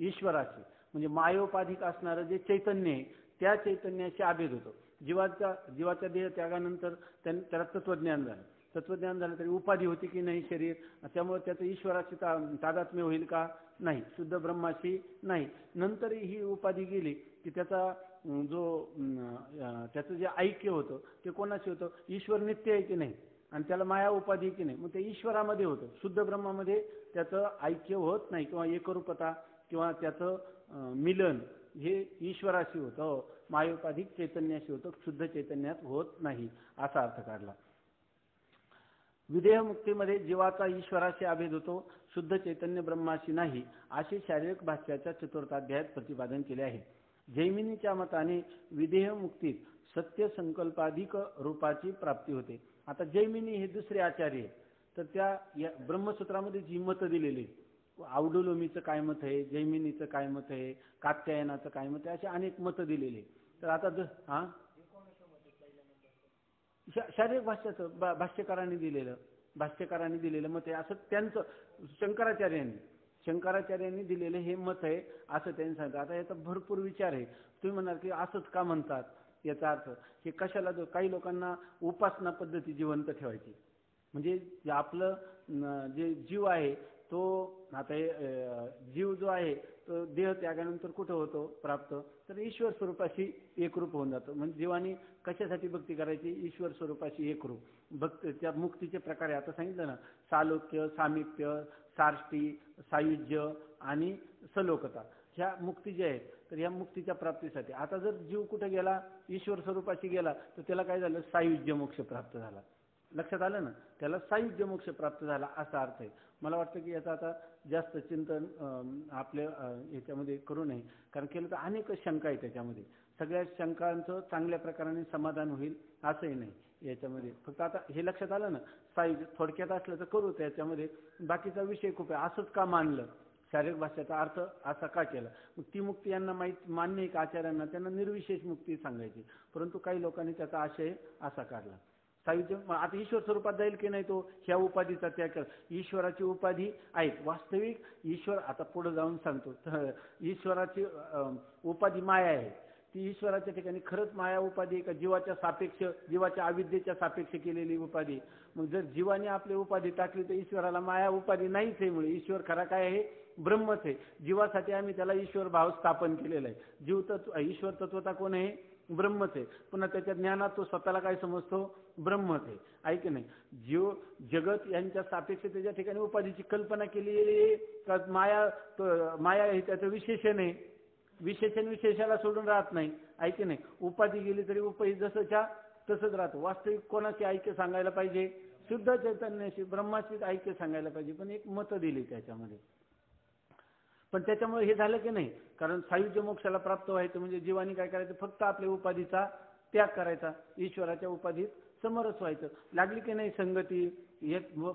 Speaker 1: ईश्वराशी. म्हणजे मायोपाधिक असणारं जे चैतन्य आहे त्या चैतन्याशी अभेद होतो. जीवाच्या देह त्यागानंतर त्याला तत्वज्ञान झालं. तत्वज्ञान झालं तरी उपाधी होती की नाही शरीर, त्यामुळे त्याचं ईश्वराशी तादात्म्य होईल का नाही, शुद्ध ब्रह्माशी नाही. नंतर ही उपाधी गेली की त्याचा त्याचं जे ऐक्य होतं ते कोणाशी होतं ईश्वर नित्य आहे की नाही आणि त्याला माया उपाधी की नाही मग ते ईश्वरामध्ये होतं. शुद्ध ब्रह्मामध्ये त्याचं ऐक्य होत नाही किंवा एकरूपता किंवा त्याचं मिलन हे ईश्वराशी होतं, मायोपाधिक चैतन्याशी होतं, शुद्ध चैतन्यात होत नाही असा अर्थ काढला. विदेह मुक्तीमध्ये जीवाचा ईश्वराशी अभेद होतो, शुद्ध चैतन्य ब्रह्माशी नाही असे शारीरिक भाष्याच्या चतुर्थाध्यायात प्रतिपादन केले आहे. जैमिनीच्या मताने विदेह मुक्तीत सत्य संकल्पाधिक रूपाची प्राप्ती होते. आता जैमिनी हे दुसरे आचार्य तर त्या ब्रह्मसूत्रामध्ये जी मतं दिलेली औडुलोमीचं काय मत आहे, जैमिनीचं काय मत आहे, कात्यायनाचं काय मत आहे, असे अनेक मतं दिलेली. तर आता शारीरिक भाष्याचं भाष्यकारांनी दिलेलं मत आहे असं त्यांचं शंकराचार्यांनी दिलेलं हे मत आहे असं त्यांनी सांगितलं. आता याचा भरपूर विचार आहे. तुम्ही म्हणाल की असंच का म्हणतात, याचा अर्थ हे कशाला काही लोकांना उपासना पद्धती जिवंत ठेवायची म्हणजे आपलं जे जीव आहे तो आता जीव जो आहे तो देह त्यागानंतर कुठं होतो प्राप्त, तर ईश्वर स्वरूपाशी एकरूप होऊन जातो. म्हणजे जीवानी कशासाठी भक्ती करायची, ईश्वर स्वरूपाशी एकरूप. भक्ती त्या मुक्तीचे प्रकार आहे, आता सांगितलं ना, सालोक्य, सामिप्य, सार्ष्टी, सायुज्य आणि सलोकता. ह्या मुक्ती ज्या आहेत, तर ह्या मुक्तीच्या प्राप्तीसाठी आता जर जीव कुठे गेला, ईश्वर स्वरूपाशी गेला, तर त्याला काय झालं, सायुज्य मोक्ष प्राप्त झाला. लक्षात आलं ना, त्याला सायुज्य मोक्ष प्राप्त झाला असा अर्थ आहे. मला वाटतं की याचा आता जास्त चिंतन आपल्या याच्यामध्ये करू नये, कारण केलं तर अनेक शंका आहे त्याच्यामध्ये. सगळ्या शंकांचं चांगल्या प्रकाराने समाधान होईल असंही नाही याच्यामध्ये. फक्त आता हे लक्षात आलं ना, सायुज्य थोडक्यात असलं तर करू त्याच्यामध्ये, बाकीचा विषय खूप आहे. असंच का मानलं, शारीरिक भाषेचा अर्थ असा का केला, मग ती मुक्ती यांना मान्य आहे का आचार्यांना, त्यांना निर्विशेष मुक्ती सांगायची, परंतु काही लोकांनी त्याचा आशय असा काढला. सायुज्य आता ईश्वर स्वरूपात जाईल की नाही तो, ह्या उपाधीचा त्याग कर. ईश्वराची उपाधी आहेत वास्तविक ईश्वर, आता पुढे जाऊन सांगतो. ईश्वराची उपाधी माया आहे, ती ईश्वराच्या ठिकाणी खरंच माया उपाधी आहे का जीवाच्या सापेक्ष, जीवाच्या अविद्येच्या सापेक्ष केलेली उपाधी. मग जर जीवाने आपली उपाधी टाकली तर ईश्वराला माया उपाधी नाहीच आहे. मुळे ईश्वर खरा काय आहे, ब्रह्मच आहे. जीवासाठी आम्ही त्याला ईश्वर भाव स्थापन केलेला आहे. जीव तत्व ईश्वर तत्वता कोण आहे, ब्रह्मच आहे. पुन्हा त्याच्या ज्ञानात तो स्वतःला काय समजतो, ब्रह्मच आहे. ऐक नाही, जीव जगत यांच्या सापेक्षतेच्या ठिकाणी उपाधीची कल्पना केली का, माया हे त्याचं विशेषण आहे. विशेषण विशेषाला सोडून राहत नाही. ऐक नाही, उपाधी गेली तरी उपाधी जसंच्या तसंच राहतो. वास्तविक कोणाचे ऐक्य सांगायला पाहिजे, शुद्ध चैतन्याशी ब्रह्माचीच ऐक्य सांगायला पाहिजे. पण एक मत दिली त्याच्यामध्ये. पण त्याच्यामुळे हे झालं की नाही, कारण सायुज्य मोक्षाला प्राप्त व्हायचं म्हणजे जीवानी काय करायचं, फक्त आपल्या उपाधीचा त्याग करायचा, ईश्वराच्या उपाधीत समरस व्हायचं. लागली की नाही संगती,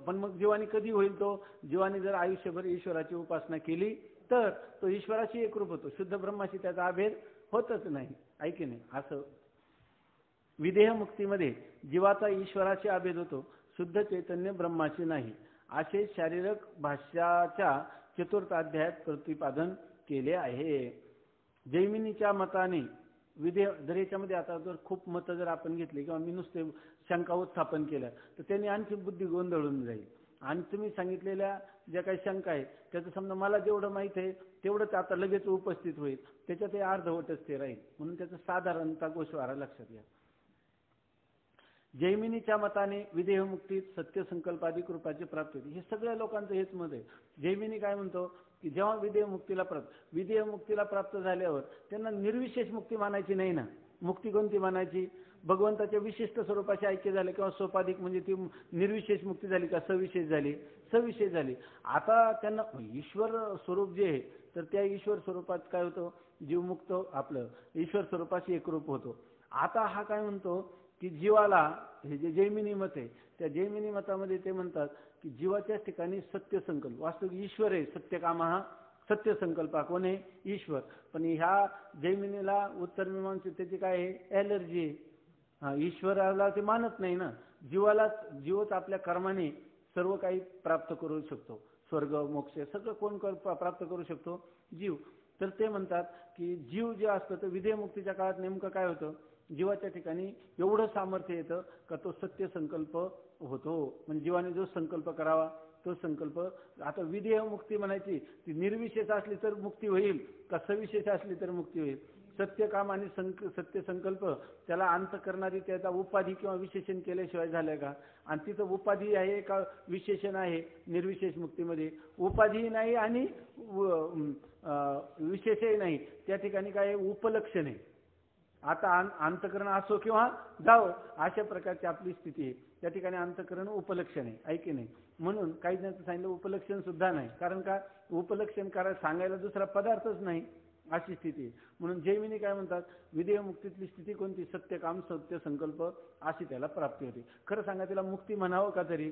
Speaker 1: पण मग जीवानी कधी होईल तो, जीवानी जर आयुष्यभर ईश्वराची उपासना केली तर तो ईश्वराशी एकरूप होतो. शुद्ध ब्रह्माशी त्याचा अभेद होतच नाही. ऐकी नाही, असं विदेह मुक्तीमध्ये जीवाचा ईश्वराशी अभेद होतो, शुद्ध चैतन्य ब्रह्माशी नाही, असे शारीरिक भाष्याच्या चतुर्थ अध्यायात प्रतिपादन केले आहे. जैमिनीच्या मताने विदेह, जर याच्यामध्ये आता जर खूप मतं जर आपण घेतली किंवा मी नुसते शंका उत्थापन केल्या तर त्यांनी आणखी बुद्धी गोंधळून जाईल. आणि तुम्ही सांगितलेल्या ज्या काही शंका आहेत त्याचं समजा मला जेवढं माहीत आहे तेवढंच आता लगेच उपस्थित होईल, त्याच्यात हे अर्धवटच ते राहील. म्हणून त्याचं साधारणतः गोषवारा लक्षात घ्या. जैमिनीच्या मताने विदेह मुक्तीत सत्य संकल्पाधिक रूपाची प्राप्ती होती. हे सगळ्या लोकांचं हेच मत आहे. जैमिनी काय म्हणतो की जेव्हा विदेह मुक्तीला प्राप्त झाल्यावर त्यांना निर्विशेष मुक्ती मानायची नाही ना. मुक्ती कोणती मानायची, भगवंताच्या विशिष्ट स्वरूपाचे ऐक्य झाले किंवा सोपाधिक, म्हणजे ती निर्विशेष मुक्ती झाली का सविशेष झाली, सविशेष झाली. आता त्यांना ईश्वर स्वरूप जे आहे तर त्या ईश्वर स्वरूपात काय होतं, जीवमुक्त आपलं ईश्वर स्वरूपाशी एकरूप होतो. आता हा काय म्हणतो की जीवाला, हे जे जैमिनी मत आहे त्या जैमिनी मतामध्ये ते म्हणतात की जीवाच्या ठिकाणी सत्य संकल्प, वास्तविक ईश्वर आहे. सत्यकाम हा सत्य संकल्प कोण आहे, ईश्वर. पण ह्या जैमिनीला उत्तर मीमांसेची काय आहे, एलर्जी आहे. ईश्वराला ते मानत नाही ना. जीवच आपल्या कर्माने सर्व काही प्राप्त करू शकतो. स्वर्ग मोक्ष सगळं कोण प्राप्त करू शकतो, जीव. तर ते म्हणतात की जीव जे असतं तर विदेह मुक्तीच्या काळात नेमकं काय होतं, जीवाच्या ठिकाणी एवढं सामर्थ्य येतं का तो सत्य संकल्प होतो. म्हणजे जीवाने जो संकल्प करावा तो संकल्प, आता विदेह मुक्ती म्हणायची ती निर्विशेष असली तर मुक्ती होईल का सविशेष असली तर मुक्ती होईल. सत्य काम आणि सत्य संकल्प त्याला अंत करणारी त्याचा उपाधी किंवा विशेषण केल्याशिवाय झालं का. आणि तिथं उपाधी आहे का विशेषण आहे, निर्विशेष मुक्तीमध्ये उपाधीही नाही आणि विशेषही नाही. त्या ठिकाणी काय उपलक्षण आहे. आता अंतकरण असो किंवा जाओ अशा प्रकारची आपली स्थिती आहे. त्या ठिकाणी अंतकरण उपलक्षण आहे, ऐके नाही. म्हणून काही जणांचं सांगितलं उपलक्षण सुद्धा नाही, कारण का उपलक्षण करायला सांगायला दुसरा पदार्थच नाही अशी स्थिती आहे. म्हणून जैमिनी काय म्हणतात, विदेह मुक्तीतली स्थिती कोणती, सत्य काम सत्य संकल्प अशी त्याला प्राप्ती होती. खरं सांगा तिला मुक्ती म्हणावं का तरी.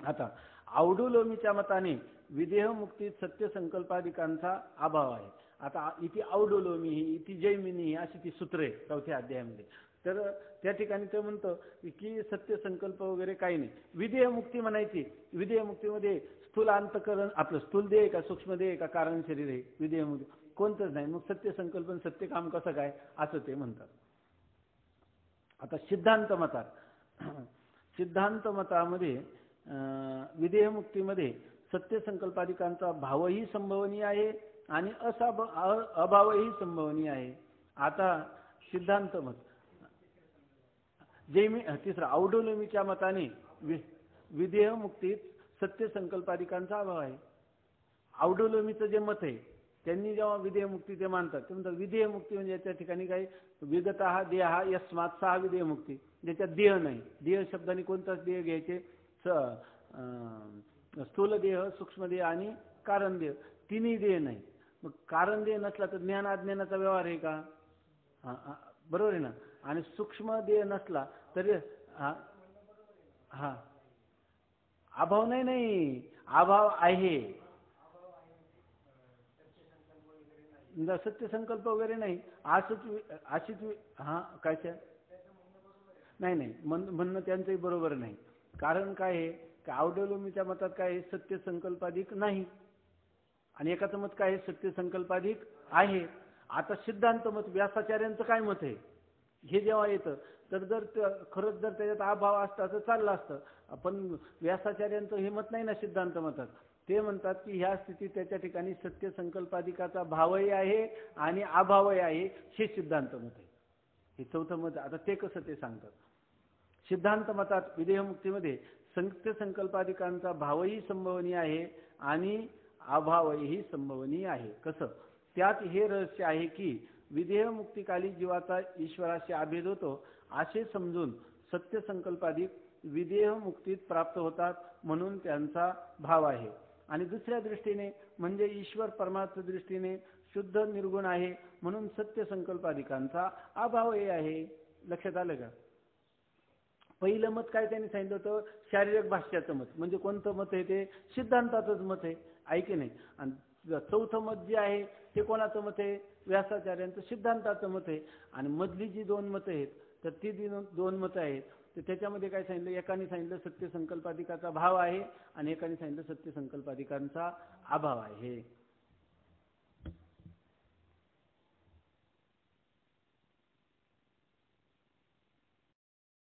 Speaker 1: आता औडुलोमीच्या मताने विदेह मुक्तीत सत्य संकल्पाधिकांचा अभाव आहे. आता इथे औडुलोमी ही, इथे जैमिनी अशी ती सूत्र आहे चौथ्या अध्यायामध्ये. तर त्या ठिकाणी ते म्हणतं की सत्य संकल्प वगैरे काही नाही. विदेह मुक्ती म्हणायची, विदेह मुक्तीमध्ये स्थूल अंतकरण आपलं स्थूल देह का सूक्ष्म देह का कारण शरीर आहे, विदेह मुक्ती कोणतंच नाही. मग सत्य संकल्पन सत्य काम कसं काय असं ते म्हणतात. आता सिद्धांत मतामध्ये विदेह मुक्तीमध्ये सत्य संकल्पाधिकांचा भावही संभवनीय आहे आणि अभावही संभवनीय आहे. आता सिद्धांत मत तिसरा औडोलमीच्या मताने विधेय मुक्तीत सत्य संकल्पाधिकांचा अभाव आहे. औडोलमीचं जे मत आहे त्यांनी जेव्हा विधेय मुक्ती ते मानतात ते म्हणतात विधेय मुक्ती म्हणजे त्या ठिकाणी काय विगतः देहा यस्मात् सा विधेय मुक्ती, ज्याच्यात देह नाही. देह शब्दाने कोणताच देह घ्यायचे, स्थूल देह, सूक्ष्म देह आणि कारण देह, तिन्ही देह नाही. मग कारण देह नसला तर ज्ञान अज्ञानाचा व्यवहार आहे का? बरोबर आहे ना. आणि सूक्ष्म देह नसला तरी हा अभाव नाही, अभाव आहे. सत्य संकल्प वगैरे नाही, अशीच काय नाही म्हणणं त्यांचंही बरोबर नाही. कारण काय आहे की औडोलमीच्या मतात काय आहे, सत्य संकल्पाधिक नाही आणि एकाचं मत काय आहे, सत्य संकल्पाधिक आहे. आता सिद्धांत मत व्यासाचार्यांचं काय मत आहे हे जेव्हा येतं तर जर खरंच जर त्याच्यात अभाव असता तर चाललं असतं. पण व्यासाचार्यांचं हे मत नाही ना सिद्धांत मतात. ते म्हणतात की ह्या स्थितीत त्याच्या ठिकाणी सत्य संकल्पाधिकाचा भावही आहे आणि अभावही आहे, हे सिद्धांत मत आहे. हे चौथं मत. आता ते कसं ते सांगतात. सिद्धांत मतात विधेयमुक्तीमध्ये सत्य संकल्पाधिकांचा भावही संभवनीय आहे आणि अभावही संभवनीय आहे. कसं? त्यात हे रहस्य आहे की विधेयमुक्तीकाली जीवाचा ईश्वराशी अभेद होतो असे समजून सत्य संकल्पाधिक विधेयमुक्तीत प्राप्त होतात म्हणून त्यांचा भाव आहे. आणि दुसऱ्या दृष्टीने म्हणजे ईश्वर परमार्थ दृष्टीने शुद्ध निर्गुण आहे म्हणून सत्य संकल्पाधिकांचा अभावही आहे. लक्षात आलं का? पहिलं मत काय त्यांनी सांगितलं होतं, शारीरिक भाष्याचं मत. म्हणजे कोणतं मत आहे ते? सिद्धांताचंच मत आहे, ऐके नाही. आणि चौथं मत जे आहे ते कोणाचं मत आहे? व्यासाचार्यांचं सिद्धांताचं मत आहे. आणि मधली जी दोन मतं आहेत तर ती दोन मतं आहेत तर त्याच्यामध्ये काय सांगितलं, एकाने सांगितलं सत्य संकल्पाधिकाचा भाव आहे आणि एकाने सांगितलं सत्य संकल्पाधिकांचा अभाव आहे.